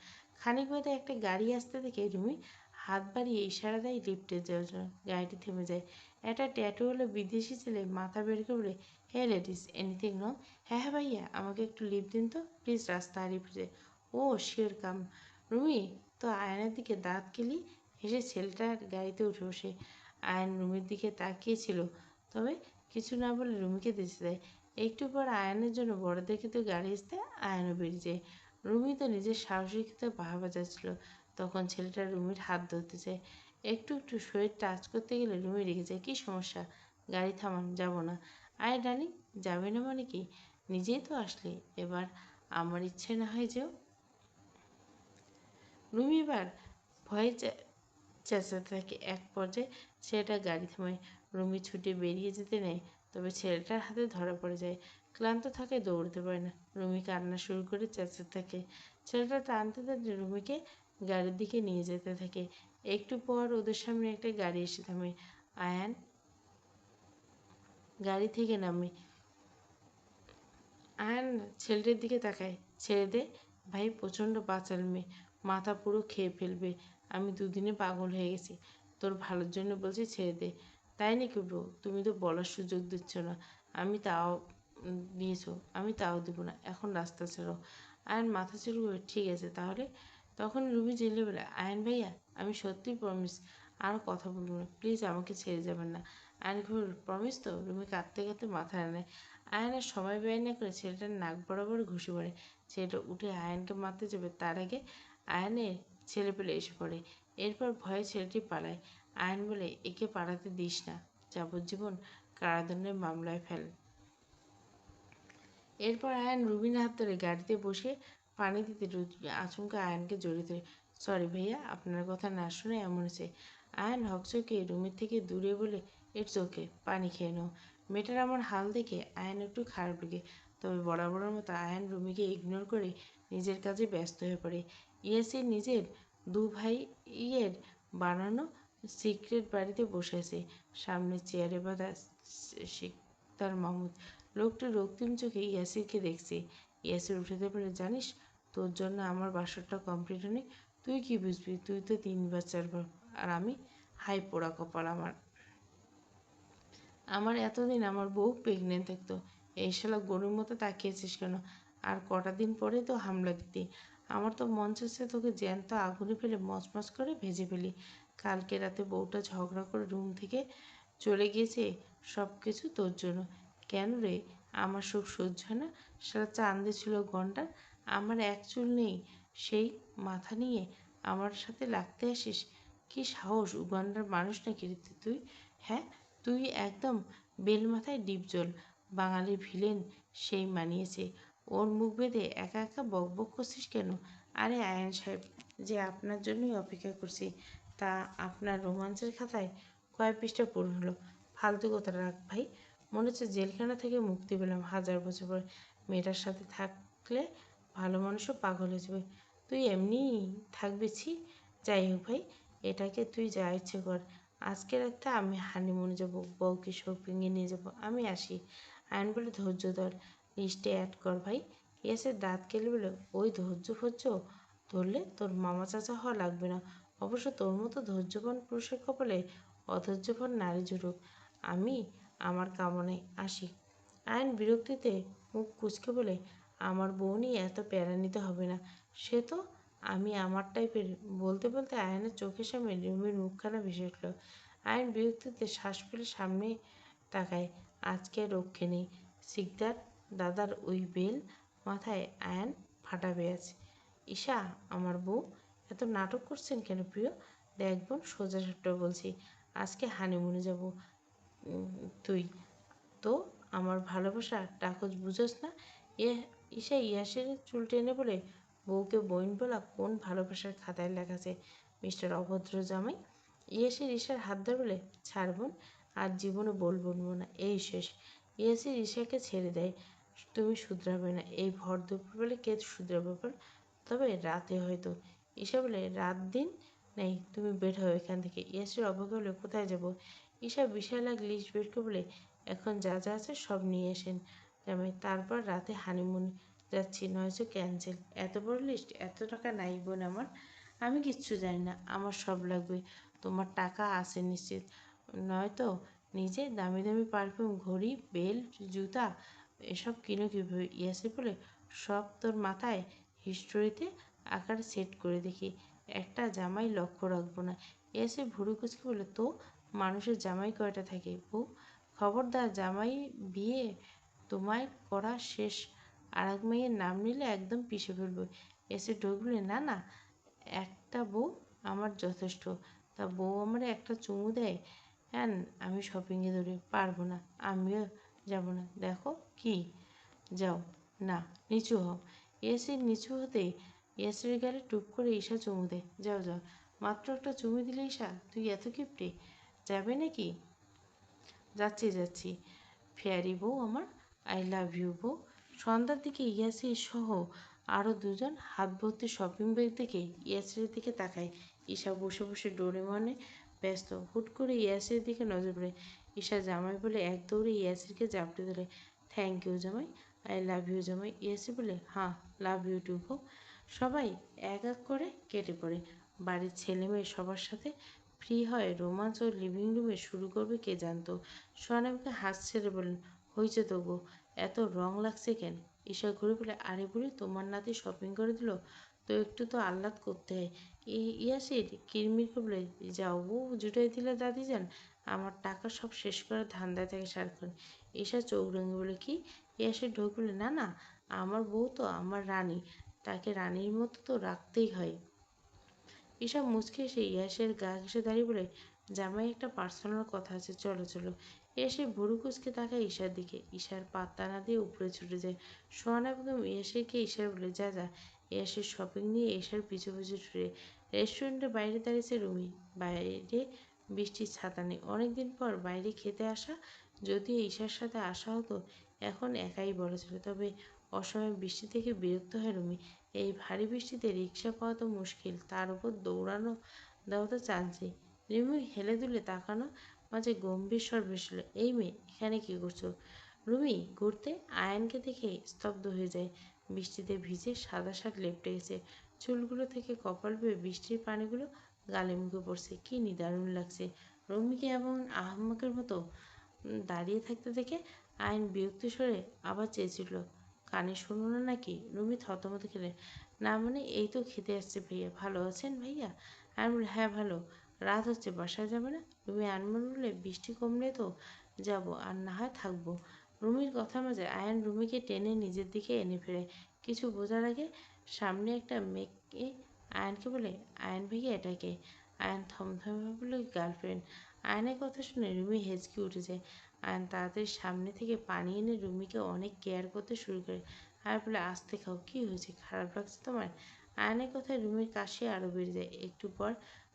S1: খানিক বাদে একটা গাড়ি আসতে দেখে রুমি হাত বাড়িয়ে ইশারা দেয় লিফটে যাওয়ার জন্য। গাড়িটি থেমে যায়। একটা ট্যাটু হলো বিদেশি ছেলে মাথা বের করে বলে, হে লেডিস, এনিথিং রং? হ্যাঁ হ্যাঁ ভাইয়া, আমাকে একটু লিভ দিন তো প্লিজ, রাস্তা হারিয়ে ফেলে। ও শিওর কাম। রুমি তো আয়নের দিকে দাঁত কেলি হেসে ছেলেটার গাড়িতে উঠে বসে। আয়ন রুমির দিকে তাকিয়েছিল, তবে কিছু না বলে রুমিকে দিতে দেয়। একটু পর আয়নের জন্য বড়দের কিন্তু গাড়ি আসতে আয়নও বেরিয়ে যায়। রুমি তো নিজের সাহসিকতা বাহাবা যাচ্ছিল, তখন ছেলেটা রুমির হাত ধরতে চায়। একটু একটু শরীর টাচ করতে গেলে রুমি রেগে যায়। কী সমস্যা? গাড়ি থামান, যাব না। আয় ডার্লিং, যাবে না মানে কি? নিজেই তো আসলে, এবার আমার ইচ্ছে না হয় যেও। রুমি এবার ভয়ে চেঁচাতে থাকে। এক পর্যায়ে ছেলেটা গাড়ি থামায়। রুমি ছুটে বেরিয়ে যেতে নেয়, তবে ছেলেটার হাতে ধরা পড়ে যায়। ক্লান্ত থাকায় দৌড়তে পারে না। রুমি কান্না শুরু করে চেঁচাতে থাকে। ছেলেটা টানতে টানতে রুমিকে গাড়ির দিকে নিয়ে যেতে থাকে। একটু পর ওদের সামনে একটা গাড়ি এসে থামে। আয়ান গাড়ি থেকে নামে। আয়ান ছেলেটার দিকে তাকায়। ছেড়ে দে ভাই, প্রচণ্ড বাচাল মেয়ে, মাথা পুরো খেয়ে ফেলবে। আমি দুদিনে পাগল হয়ে গেছি, তোর ভালোর জন্য বলছি, ছেড়ে দে। তাই নাকি ব্রো? তুমি তো বলার সুযোগ দিচ্ছ না। আমি তাও দিয়েছো, আমি তাও দিব না। এখন রাস্তা ছাড়ো। আয়ন মাথা চুল করে ঠিক আছে তাহলে। তখন রুবি জেলে বলে, আয়ন ভাইয়া আমি সত্যি প্রমিস, আর কথা বলবো না, প্লিজ আমাকে ছেড়ে যাবেন না। আয়ন ঘুর প্রমিস তো? রুমি কাঁদতে কাঁদতে মাথা নেয়। আয়নের সময় ব্যয় না করে ছেলেটার নাক বরাবর ঘুষি পড়ে। ছেলেটা উঠে আয়নকে মারতে যাবে, তার আগে আয়নের ছেলে পেলে এসে পড়ে। এরপর ভয়ে ছেলেটি পালায়। আয়ন বলে, একে পালাতে দিস না, যাবজ্জীবন কারাদণ্ডের মামলায় ফেল। এরপর আয়ন রুবির হাত ধরে গাড়িতে বসে পানি দিতে আচমকা আয়নকে জড়িয়ে ধরে। সরি ভাইয়া, আপনার কথা না শুনে এমন হয়েছে। আয়ন হকচকে রুমের থেকে দূরে বলে, ইটস ওকে, পানি খেয়ে নাও। মেয়েটার আমার হাল দেখে আয়ন একটু খারাপ লাগে, তবে বরাবরের মতো আয়ন রুমিকে ইগনোর করে নিজের কাজে ব্যস্ত হয়ে পড়ে। ইয়াসির নিজের দু ভাইয়ের বানানো সিক্রেট বাড়িতে বসে আছে। সামনে চেয়ারে বাঁধা শিকদার মাহমুদ লোকটি রক্তিম চোখে ইয়াসিরকে দেখছে। ইয়াসির উঠে পড়ে, জানিস তোর জন্য আমার বাসরটা কমপ্লিট হয়নি। তুই কি বুঝবি? তুই তো 3 বার 4 বার, আর আমি? হাই পোড়া কপাল আমার। আমার এতদিন আমার বউ প্রেগনেন্ট থাকতো। এই শালা গরুর মতো তাকিয়েছিস কেন? আর কটা দিন পরে তো হামলা দিতি। আমার তো মন চাচ্ছে তোকে জ্যান্ত আগুনে ফেলে মচমচ করে ভেজে ফেলি। কালকে রাতে বউটা ঝগড়া করে রুম থেকে চলে গিয়েছে, সব কিছু তোর জন্য। কেন রে? আমার সুখ সহ্য হয় না? সারা চাঁদে ছিল ঘন্টা, আমার এক চুল নেই, সেই মাথা নিয়ে আমার সাথে লাগতে আসিস? কি সাহস! উগান্ডার মানুষ নাকি রে তুই? হ্যাঁ, তুই একদম বেল মাথায় ডিপজল। বাঙালির ভিলেন সেই মানিয়েছে। ওর মুখ বেঁধে একা একা বকবক করছিস কেন? আরে আয়ন সাহেব, যে আপনার জন্যই অপেক্ষা করছি, তা আপনার রোমাঞ্চের খাতায় কয় পৃষ্ঠা পূরণ হলো? ফালতু কথা রাখ ভাই। মনে হচ্ছে জেলখানা থেকে মুক্তি পেলাম 1000 বছর পর। মেয়েটার সাথে থাকলে ভালো মানুষও পাগল হয়ে যাবে। তুই এমনিই থাকবি, ছি। যাই হোক ভাই, এটাকে তুই যা ইচ্ছে কর। আজকে রাতটা আমি হানিমুনে যাবো, বউকে শপিংয়ে নিয়ে যাবো, আমি আসি। আয়ন বলে, ধৈর্য ধর, লিস্টে অ্যাড কর ভাই। ইয়াসের দাঁত কেলে বলে, ওই ধৈর্য ফৈর্য ধরলে তোর মামা চাচা হওয়া লাগবে না। অবশ্য তোর মতো ধৈর্যবান পুরুষের কপালে অধৈর্যবান নারী জুটুক। আমি আমার কামনায় আসি। আয়ন বিরক্তিতে মুখ কুঁচকে বলে, আমার বউ নিয়ে এত প্যারা নিতে হবে না, সে তো আমি আমার টাইপের। বলতে বলতে আয়নের চোখের সামনে রুমির মুখখানা ভেসে উঠল। আয়ন বিরক্তিতে শ্বাস ফেলে সামনে তাকায়। আজকে রক্ষে নেই। শিকদার দাদার ওই বেল মাথায় আয়ন ফাটা পেয়েছে। ঈশা, আমার বউ, এত নাটক করছেন কেন প্রিয়? দেখ বোন, সোজা সাপটা বলছি, আজকে হানিমুনে যাব। তুই তো আমার ভালোবাসা ডাকজ বুঝোস না? এ ঈশা ইয়াসের চুল টেনে বলে, বউকে বইন বলা কোন ভালোবাসার খাতায় লেখা আছে মিস্টার অভদ্র জামাই? ইয়াসির ঈশার হাত ধরে বলে, ছাড় বোন, আর জীবনে বলবো না, এই শেষ। ইয়াসির ঈশাকে ছেড়ে দেয়। তুমি শুধরাবে না, এই ভর দুপুরবেলা কে শুধরাবে বল? তবে রাতে হয়তো। ঈশা বলে, রাত দিন নেই, তুমি বের হও এখান থেকে। ইয়াসির অবাক হলে, কোথায় যাব? ঈশা বিশাল এক লিস্ট বের করে বলে, এখন যা যা আছে সব নিয়ে আসেন জামাই, তারপর রাতে হানিমুন যাচ্ছি, নয়তো ক্যান্সেল। এত বড় লিস্ট? এত টাকা নাই বোন আমার, আমি কিচ্ছু জানি না, আমার সব লাগবে। তোমার টাকা আছে নিশ্চিত? নয়তো নিজে দামি দামি পারফিউম, ঘড়ি, বেল্ট, জুতা এসব কিনো কীভাবে? ইয়াসির বলে, সব তোর মাথায় হিস্টোরিতে আকারে সেট করে দেখি, একটা জামাই লক্ষ্য রাখবো না। ইয়াসির ভুরু কুচকে বলে, তো মানুষের জামাই কয়টা থাকে বউ? খবরদার জামাই বিয়ে তোমায় করা শেষ, আর এক মেয়ের নাম নিলে একদম পিষে ফেলবো। এসে ঢুকলে, না না, একটা বউ আমার যথেষ্ট। তা বউ আমার একটা চুমু দেয়, হ্যাঁ আমি শপিংয়ে ধরে পারবো না, আমিও যাব না। দেখো কি, যাও না, নিচু হও। ইয়াসির নিচু হতে ইয়াসিরের গালে টুপ করে ঈশা চুমু দেয়। যাও যাও, মাত্র একটা চুমু দিলে ঈশা, তুই এত কিপটে, যাবে নাকি? যাচ্ছি যাচ্ছি, ফেয়ারি বউ আমার, আই লাভ ইউ বউ। সন্ধ্যার দিকে ইয়াসির সহ আরও দুজন হাত ভর্তি শপিং ব্যাগ দেখে ইয়াসিরের দিকে তাকায়। ঈশা বসে বসে ডোরেমনে ব্যস্ত। হুট করে ইয়াসিরের দিকে নজর পড়ে। ঈশা জামাই বলে এক দৌড়ে ইয়াসিরকে জাপটে ধরে। থ্যাংক ইউ জামাই, আই লাভ ইউ জামাই। ইয়াসির বলে, হ্যাঁ লাভ ইউ টু বউ। সবাই এক এক করে কেটে পড়ে। বাড়ির ছেলে মেয়ে সবার সাথে ফ্রি হয় রোমাঞ্চ ও লিভিং রুমে শুরু করবে কে জানতো। সোনামকে হাত ছেড়ে বলেন, হয়েছে তো গো, এত রং লাগছে কেন? ঈশা ঘুরে বলে, আরে বুড়ি, তোমার নাতি শপিং করে দিল তো একটু তো আহ্লাদ করতে হয়। ইয়াসির কিরমির করে বলে, যাও বউ, জুটাই দিলে দাদি যান, আমার টাকা সব শেষ করে ধান্দায় থাকে সারাক্ষণ। ঈশা চোখ রঙে বলে, কি? ইয়াসির ঢোক বলে, না না, আমার বউ তো আমার রানী, তাকে রানীর মতো তো রাখতেই হয়। ঈশা মুচকে এসে ইয়াসের গা ঘেঁষে দাঁড়িয়ে বলে, জামাই একটা পার্সোনাল কথা আছে, চলো চলো। এসে ভুরু কুচকে তাকায় ঈশার দিকে। ঈশার পাত্তা না দিয়ে উপরে ছুটে যায়। সোহানা বেগম ইয়াসিরকে ঈশার বলে, যা যা। ইয়াসির শপিং নিয়ে ঈশার পিছু পিছু ছুটে। রেস্টুরেন্টের বাইরে দাঁড়িয়েছে রুমি। বাইরে বৃষ্টির ছাতা নেই। অনেকদিন পর বাইরে খেতে আসা, যদিও ঈশার সাথে আসা হতো, এখন একাই বলা ছিল। তবে অসময়ে বৃষ্টি থেকে বিরক্ত হয় রুমি। এই ভারী বৃষ্টিতে রিক্সা পাওয়া তো মুশকিল, তার উপর দৌড়ানো দেওয়া তো চান্সই। রিমি হেলে দুলে তাকানো মাঝে গম্ভীর স্বর ভেসল, এই মেয়ে এখানে কি করছো? রুমি ঘুরতে আয়ানকে দেখে স্তব্ধ হয়ে যায়। বৃষ্টিতে ভিজে সাদা শার্ট লেপটে গেছে, চুলগুলো থেকে কপাল বেয়ে বৃষ্টির পানিগুলো গালে মুখে পড়ছে। কি নিদারুণ লাগছে রুমিকে এবং আহম্মকের মতো দাঁড়িয়ে থাকতে দেখে। আয়ন বিরক্তি সরে আবার চেয়েছিল, কানে শুনো না নাকি? রুমি থতমত খেলে, না মানে এই তো খেতে আসছে ভাইয়া, ভালো আছেন ভাইয়া? আর বলে, হ্যাঁ ভালো। রাত হচ্ছে, বাসায় যাবে না? রুমি আনমন বলে, বৃষ্টি কমলে তো যাব, আর না হয় থাকবো। রুমির কথার মাঝে আয়ান রুমিকে টেনে নিজের দিকে এনে ফেলে। কিছু বোঝার আগে সামনে একটা মেয়েকে আয়ানকে বলে, আয়ান ভাইয়া এটাকে। আয়ান থমথমে বলে, গার্লফ্রেন্ড। আয়নের কথা শুনে রুমি হেঁচকি উঠে যায়। আয়ন তাড়াতাড়ি সামনে থেকে পানি এনে রুমিকে অনেক কেয়ার করতে শুরু করে। আর বলে, আস্তে খাও, কী হয়েছে, খারাপ লাগছে তোমার? আয়নের কথায় রুমির কাশি আরও বেড়ে যায়। একটু পর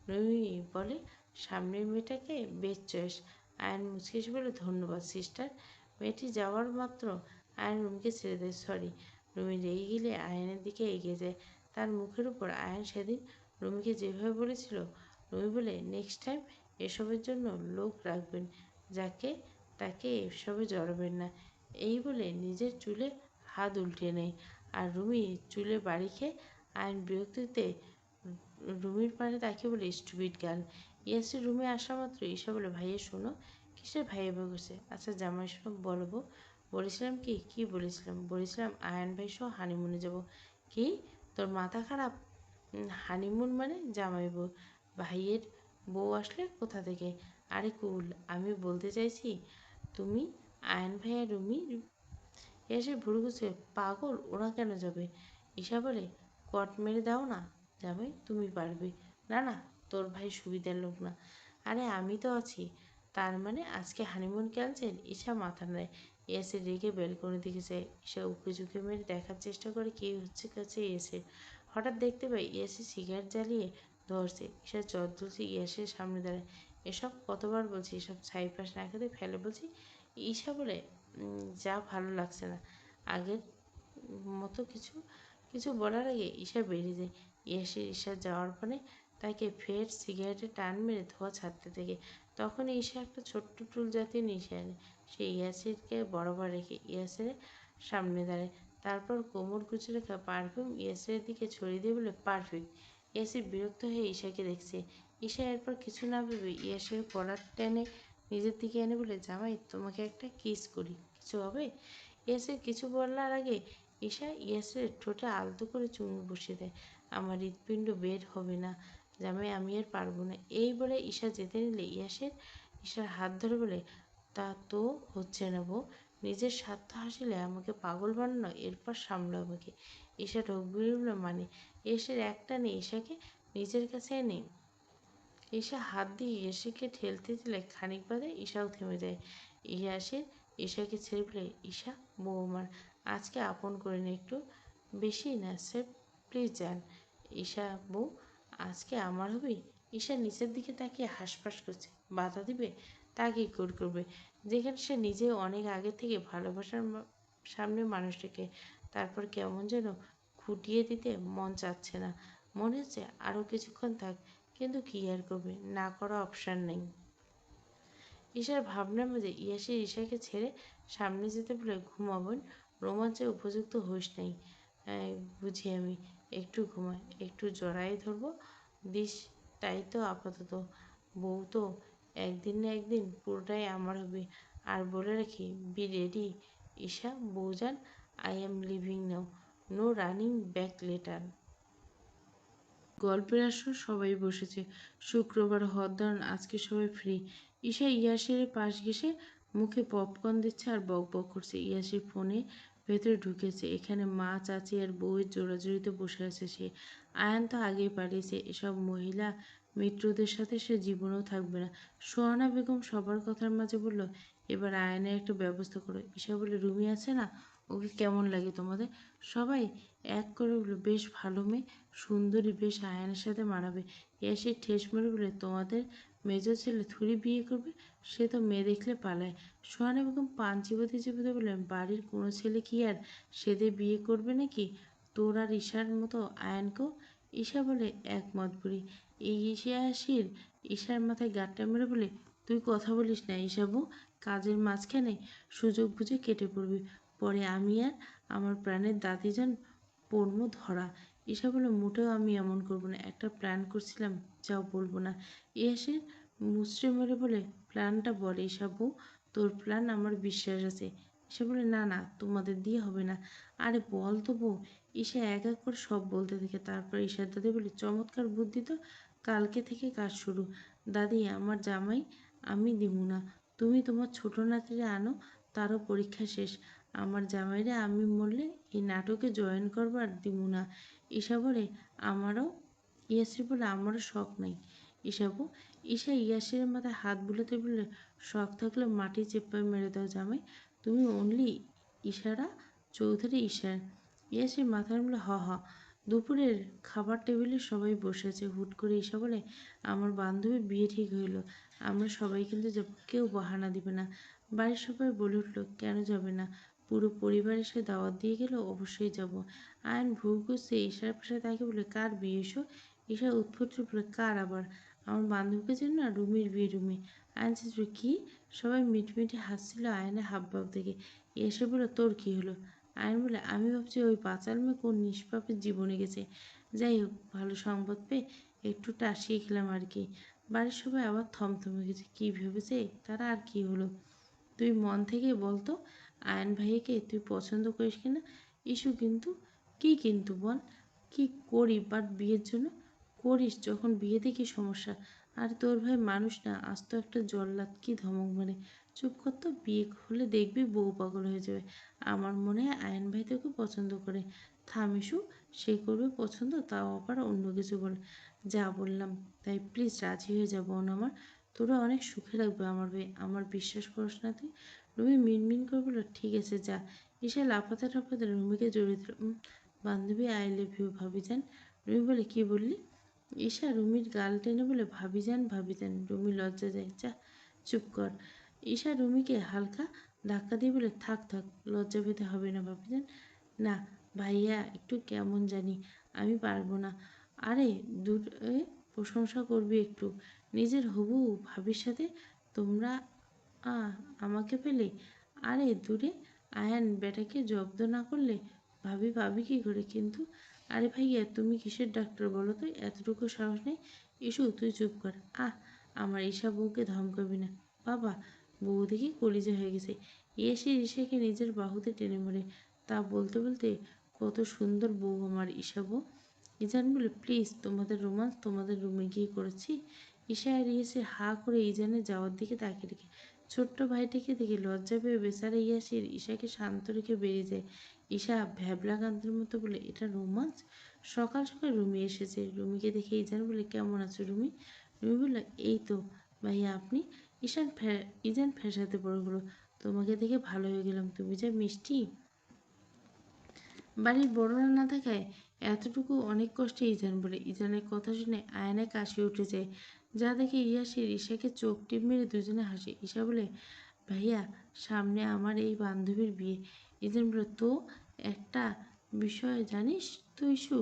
S1: রুমি বলে, সামনের মেয়েটাকে বেশ চয়েস। আয়ন মুচকে এসে বলে, ধন্যবাদ সিস্টার। মেয়েটি যাওয়ার মাত্র আয়ন রুমিকে ছেড়ে দেয়। সরি। রুমি রেগে গেলে আয়নের দিকে এগিয়ে যায়। তার মুখের উপর আয়ন সেদিন রুমিকে যেভাবে বলেছিল। রুমি বলে, নেক্সট টাইম এসবের জন্য লোক রাখবেন, যাকে তাকে এসবে জড়াবেন না। এই বলে নিজের চুলে হাত উল্টে নেয়। আর রুমি চুলে বাড়ি খেয়ে আয়ন বিরক্তিতে রুমির পানে তাকিয়ে বলে, স্টুপিড গার্ল। ইয়াসির রুমে আসা মাত্র ঈশা বলে, ভাইয়া শোনো। কিসের ভাইয়া বলছে? আচ্ছা জামাই শোনো, বলবো। বলেছিলাম কি? কি বলেছিলাম? বলেছিলাম আয়ান ভাই সহ হানিমুনে যাব। কি, তোর মাথা খারাপ? হানিমুন মানে জামাই বউ, ভাইয়ের বউ আসলে কোথা থেকে? আরে কুল, আমি বলতে চাইছি তুমি, আয়ন ভাইয়া, রুমি। এসে ভুরু কুচকে, পাগল, ওরা কেন যাবে? ঈশা বলে, কট মেরে দাও না জামাই, তুমি পারবে। না না, তোর ভাই সুবিধার লোক না। আরে আমি তো আছি। তার মানে আজকে হানিমুন ক্যান্সেল? ঈশা মাথা নেয়। এসে রেগে বেলকনি দিকে যায়। ঈশা উঁকি ঝুঁকি মেরে দেখার চেষ্টা করে কি হচ্ছে কাছে এসে। হঠাৎ দেখতে পাই এসে সিগারেট জ্বালিয়ে ধরছে। ঈশা চট তুলছে, ইয়াসের সামনে দাঁড়ায়। এসব কতবার বলছি, এসব ছাইপাশ না খেতে ফেলে বলছি। ঈশা বলে, যা ভালো লাগছে না। আগের মতো কিছু কিছু বলার আগে ঈশা বেরিয়ে যায়। ঈশা যাওয়ার পরে তাকে ফের সিগারেটে টান মেরে ধোঁয়া ছাড়তে থাকে। তখন ঈশা একটা ছোট্ট টুল জাতীয় নিশে আনে। সে ইয়াসিরকে বরাবর রেখে ইয়াসিরের সামনে দাঁড়ায়। তারপর কোমর কুচে রাখা পারফিউম ইয়াসিরের দিকে ছড়িয়ে দিয়ে বলে, পারফেক্ট। ইয়াসির বিরক্ত হয়ে ঈশাকে দেখছে। ঈশা এরপর কিছু না ভেবে ইয়াসিরের কলার টেনে নিজের দিকে এনে বলে, জামাই তোমাকে একটা কিস করি, কিছু হবে? ইয়াসের কিছু বলার আগে ঈশা ইয়াসের ঠোঁটে আলতো করে চুমু বসিয়ে দেয়। আমার হৃৎপিণ্ড বের হবে না জামাই, আমি আর পারবো না। এই বলে ঈশা যেতে নিলে ঈশার হাত ধরে বলে, তা তো হচ্ছে না বউ, নিজের স্বার্থ হাসিলে আমাকে পাগল বানানো, এরপর সামলো আমাকে। ঈশা ঢোক গিলল, মানে? এসের একটা নেই ঈশাকে নিজের কাছে এনে ঈশা হাত দিয়ে ইয়াসিরকে ঠেলতে দিলে খানিক বাদে ঈশাও থেমে যায়। ইয়াসির ঈশাকে ছেড়ে বলে, ঈশা বৌমার আজকে আপন করে নে একটু। বেশি না স্যার, প্লিজ যান। ঈশা বউ আজকে আমার হবি? ঈশা নিচের দিকে তাকিয়ে হাঁসফাঁস করছে। বাধা দিবে? তা কি করবে, যেখানে সে নিজে অনেক আগে থেকে ভালোবাসার সামনে মানুষটাকে। তারপর কেমন যেন খুঁটিয়ে দিতে মন চাচ্ছে না, মনে হচ্ছে আরও কিছুক্ষণ থাক, কিন্তু কি আর করবে, না করা অপশান নেই। ঈশার ভাবনার মাঝে ইয়াসির ঈশাকে ছেড়ে সামনে যেতে বলে, ঘুমাবেন? রোমাঞ্চের উপযুক্ত হোস নাই বুঝি আমি, একটু ঘুমাই, একটু জড়াই ধরবো দিস, তাই তো আপাতত। বউ তো একদিন না একদিন পুরোটাই আমার হবে। আর বলে রাখি, বি রেডি ঈশা বউজান, I am leaving now, no running back later. গল্পের আসর সবাই বসেছে। শুক্রবার হওয়ার দারুণ, আজকে সবাই ফ্রি। ঈশা ইয়াসের পাশ ঘেঁষে মুখে পপকর্ন দিচ্ছে আর বক বক করছে। ইয়াসের ফোনে ভেতরে ঢুকেছে। এখানে মা, চাচি আর বউয়ের জোড়াজুড়িতে বসে আছে সে। আয়ান তো আগেই পালিয়েছে, এসব মহিলা মিত্রদের সাথে সে জীবনেও থাকবে না। সোহানা বেগম সবার কথার মাঝে বলল, এবার আয়ানের একটা ব্যবস্থা করো। ঈশা বলে, রুমি আছে না, ওকে কেমন লাগে তোমাদের? সবাই এক করে বলল, বেশ ভালো মেয়ে, সুন্দরী, বেশ আয়ানের সাথে মানাবে। এসে ঠেস মেরে বলে, তোমাদের মেজো ছেলে থুড়ি বিয়ে করবে, সে তো মেয়ে দেখলে পালায়। সোহানা বেগম পান চিবোতে চিবোতে বললেন, বাড়ির কোনো ছেলে কি আর সেদে বিয়ে করবে নাকি? তোর আর ঈশার মতো আয়ানকেও? ঈশা বলে, একমত বুড়ি। এই ঈশার ঈশার মাথায় গাঁটটা মেরে বলে, তুই কথা বলিস না ঈশাবু, কাজের মাঝখানে সুযোগ বুঝে কেটে পড়বি, পরে আমি আর আমার প্রাণের দাদিজান পড়বো ধরা। ঈশা বলে, মোটেও আমি এমন করবো না, একটা প্ল্যান করছিলাম, যাও বলবো না। এসে মুচড়ে মেরে বলে, প্ল্যানটা বলে ঈশা বউ, তোর প্ল্যান আমার বিশ্বাস আছে। ঈশা বলে, না না, তোমাদের দিয়ে হবে না। আরে বল তো বউ। ঈশা এক এক করে সব বলতে থাকে। তারপর ঈশার দাদি বলে, চমৎকার বুদ্ধি তো, কালকে থেকে কাজ শুরু। দাদি, আমার জামাই আমি দিমু না, তুমি তোমার ছোট নাতিরে আনো, তারও পরীক্ষা শেষ। আমার জামাইরে আমি মরলে এই নাটকে জয়েন করবার দিমু না। ঈশা বলে, আমারও ইয়াসির বলে, আমারও শখ নাই ঈশাবু। ঈশা ইয়াসিরের মাথায় হাত বুলাতে বললে, শখ থাকলে মাটি চেপ্পায় মেরে দাও জামাই, তুমি অনলি ইশারা চৌধুরী ঈশার। ইয়াসির মাথায় বলে, হ হ। দুপুরের খাবার টেবিলে সবাই বসে আছে। হুট করে ঈশা বলে, আমার বান্ধবীর বিয়ে ঠিক হইলো, আমরা সবাই কিন্তু যাব, কেউ বাহানা দিবে না। বাড়ির সবাই বলে উঠলো, কেন যাবে না, পুরো পরিবার এসে দাওয়াত দিয়ে গেল, অবশ্যই যাব। আয়ন ভ্রু কুচকে ঈশার পাশে তাকে বলে, কার বিয়ে এসো? ঈশা উৎফুল্ল বলে, কার আবার? আমার বান্ধবীকে চেন না, রুমির বিয়ে রুমি। আয়ন চেঁচবে, কি? সবাই মিটমিটে হাসছিল আয়নের হাবভাব দেখে। এসে বলে, তোর কি হলো? আয়ন বলে, আমি ভাবছি ওই বাচাল মেয়ে কোন নিষ্পাপের জীবনে গেছে। যাই হোক, ভালো সংবাদ পেয়ে একটু টাসিয়ে খেলাম আর কি। বাড়ির সবাই আবার থমথমে গেছে। কি ভেবেছে তারা, আর কি হলো? তুই মন থেকে বলতো, আয়ন ভাইকে তুই পছন্দ করিস কিনা? ইস্যু কিন্তু, কি কিন্তু বল? কি করি বাট বিয়ের জন্য? করিস যখন, বিয়েতে কি সমস্যা? আর তোর ভাই মানুষ না, আস্ত একটা জল্লাদ, কি ধমক মারে। চুপ কর তো, বিয়ে হলে দেখবি বউ পাগল হয়ে যাবে। আমার মনে হয় আয়ন ভাই তোকে পছন্দ করে। থাম ইস্যু, সে করবে পছন্দ, তাও আবার অন্য কিছু বলে। যা বললাম তাই, প্লিজ রাজি হয়ে যাব আমার, তোরা অনেক সুখে রাখবে আমার ভাই, আমার বিশ্বাস করিস না তুই? রুমি মিনমিন করে বলল, ঠিক আছে যা। ঈশা লাফাতে লাফাতে রুমিকে জড়িয়ে দিল। বান্ধবী, আই লাভ ইউ ভাবিজান। রুমি বলে, কি বললি? ঈশা রুমির গাল টেনে বলে, ভাবিজান ভাবিজান। রুমি লজ্জা যায়, যা চুপ কর। ঈশা রুমিকে হালকা ধাক্কা দিয়ে বলে, থাক থাক, লজ্জা পেতে হবে না ভাবিজান। না ভাইয়া, একটু কেমন জানি, আমি পারবো না। আরে দূর, প্রশংসা করবি একটু নিজের হবু ভাবির সাথে, তোমরা আমাকে পেলে? আরে দূরে, আয়ান বেটাকে জব্দ না করলে ভাবি পাবি কি করে কিন্তু? আরে ভাইয়া, তুমি কিসের ডাক্তার বলো তো, এতটুকু সাহস নেই? ইস্যু তুই চুপ কর। আমার ঈশা বউকে ধমকাবি না। বাবা, বউ দেখি কলিজা হয়ে গেছে। এসে ঈশাকে নিজের বাহুতে টেনে মরে। তা বলতে বলতে, কত সুন্দর বউ আমার ঈশা বউ। ইজান বলে, প্লিজ, তোমাদের রোমান্স তোমাদের রুমে গিয়ে করেছি। ঈশা আর ইয়াসির হা করে ইজানের যাওয়ার দিকে তাকিয়ে রেখে ছোট্ট ভাইটিকে দেখে লজ্জা পেয়ে বেচারা ইয়াসির ঈশাকে শান্ত রেখে বেরিয়ে যায়। ঈশা ভ্যাবলা কান্তের মতো বলে, এটা রোমান্স? সকাল সকাল রুমি এসেছে। রুমিকে দেখে ইজান বলে, কেমন আছো রুমি? রুমি বলল, এই তো ভাইয়া, আপনি? ইজান ফ্যাসাতে পড়ে হলো, তোমাকে দেখে ভালো হয়ে গেলাম, তুমি যা মিষ্টি। বাড়ির বড়রা না থাকায় এতটুকু অনেক কষ্টে ইজান বলে। ইজানের কথা শুনে আয়নায় কাশি উঠে যায়, যা দেখে ইয়াসির ঈশাকে চোখ টিপ মেরে দুজনে হাসে। ঈশা বলে, ভাইয়া, সামনে আমার এই বান্ধবীর বিয়ে। ইজান বলে, তো একটা বিষয় জানিস তো ইস্যু,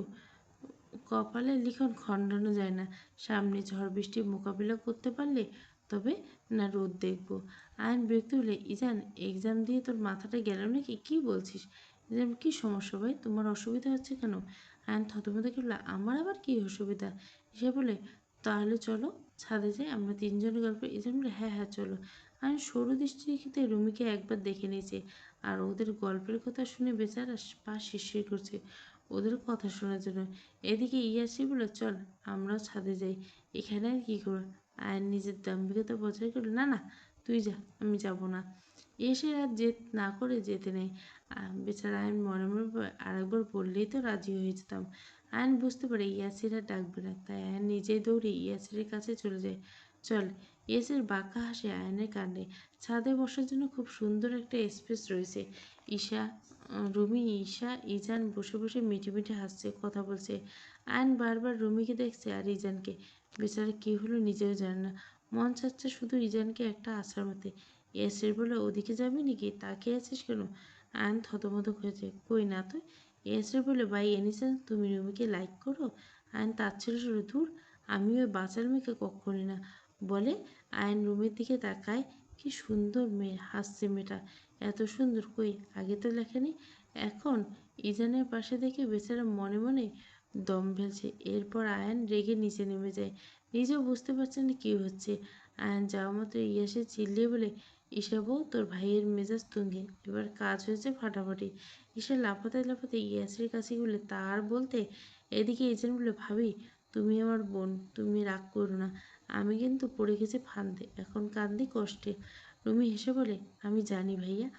S1: কপালের লিখন খণ্ডানো যায় না। সামনে ঝড় বৃষ্টি মোকাবিলা করতে পারলে তবে না রোদ দেখবো। আয়ন বিরক্ত হলে, ইজান, এক্সাম দিয়ে তোর মাথাটা গেল নাকি? কি বলছিস? ইজান, কি সমস্যা ভাই, তোমার অসুবিধা হচ্ছে কেন? আয়ন থতমত খেয়ে বলল, আমার আবার কি অসুবিধা? সে বলে, তাহলে চলো ছাদে যাই, আমরা তিনজনে গল্প। ইজান বলে, হ্যাঁ হ্যাঁ চলো। আয়ন সরু দৃষ্টিতে রুমিকে একবার দেখে নিয়েছে, আর ওদের গল্পের কথা শুনে বেচারা পা শিরশির করছে ওদের কথা শোনার জন্য। এদিকে ইয়াসি বলে, চল আমরাও ছাদে যাই। এখানে আর কী করো? আয়ন নিজের দাম্ভিকতা বজায় করল, না না, তুই যা, আমি যাব না। এসে আর জেদ না করে যেতে নেই। বেচারা আয়ন মনে মনে আরেকবার বললেই তো রাজি হয়ে যেতাম। আয়ন বুঝতে পারে ইয়াসির আর ডাকবে না, তাই আয়ন নিজেই দৌড়ে ইয়াসিরের কাছে চলে যায়। চল। ইয়াসির বাঁকা হাসে আয়নের কাণ্ডে। ছাদে বসার জন্য খুব সুন্দর একটা স্পেস রয়েছে। ঈশা, রুমি, ঈশা, ইজান বসে বসে মিঠে মিঠে হাসছে, কথা বলছে। আয়ন বারবার রুমিকে দেখছে আর ইজানকে। বেচারা কী হলো নিজেও জানে না। মন চাচ্ছে শুধু ইজানকে একটা আছাড় মারতে। ইয়াসির বলে, ওদিকে যাবি নাকি? তাকিয়ে আছিস কেন? আয়ন থতমত হয়েছে, কই না তো। ইয়াসির বলে, বাই এনি চান্স তুমি রুমিকে লাইক করো? আয়ন তাচ্ছিল্য শুরু, দূর, আমি ওই বাচাল মেয়েকে কক্ষণই না। বলে আয়ন রুমের দিকে তাকায়, কি সুন্দর মেয়ে, হাসছে মেয়েটা, এত সুন্দর, কই আগে তো লেখেনি। এখন ইজানের পাশে দেখে বেচারা মনে মনে দম ফেলছে। এরপর আয়ান রেগে নিচে নেমে যায়, নিজেও বুঝতে পারছে না কী হচ্ছে। আয়ান যাওয়া মাত্র ইয়াসে চিল্লিয়ে বলে, ঈশা বউ, তোর ভাইয়ের মেজাজ তুঙ্গে, এবার কাজ হয়েছে ফাটাফাটি। ঈশা লাফাতে লাফাতে ইয়াসের কাছে বলে, তার বলতে। এদিকে ইজান বলে, ভাবি, তুমি আমার বোন, তুমি রাগ করো না, আমি কিন্তু পড়ে গেছি ফান্দে, এখন কান্দি কষ্টে। রুমি হেসে বলে, আমি জানি ভাইয়া।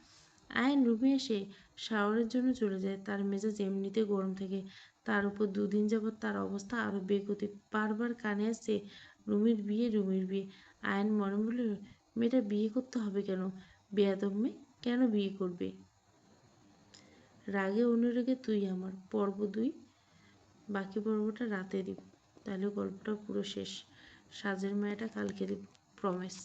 S1: আয়ন রুমে এসে শাওয়ারের জন্য চলে যায়। তার মেজাজ এমনিতে গরম থাকে, তার উপর দুদিন যাবৎ তার অবস্থা আরও বেগতিক। বারবার কানে আসছে, রুমির বিয়ে, রুমির বিয়ে। আয়ন মনে বলে, মেয়েটা বিয়ে করতে হবে কেন? বেয়াদব মেয়ে, কেন বিয়ে করবে? রাগে অনুরাগে তুই আমার, পর্ব 2। বাকি পর্বটা রাতে দিব, তাহলে গল্পটা পুরো শেষ। সাজের মায়াটা কালকে দিব, প্রমিস।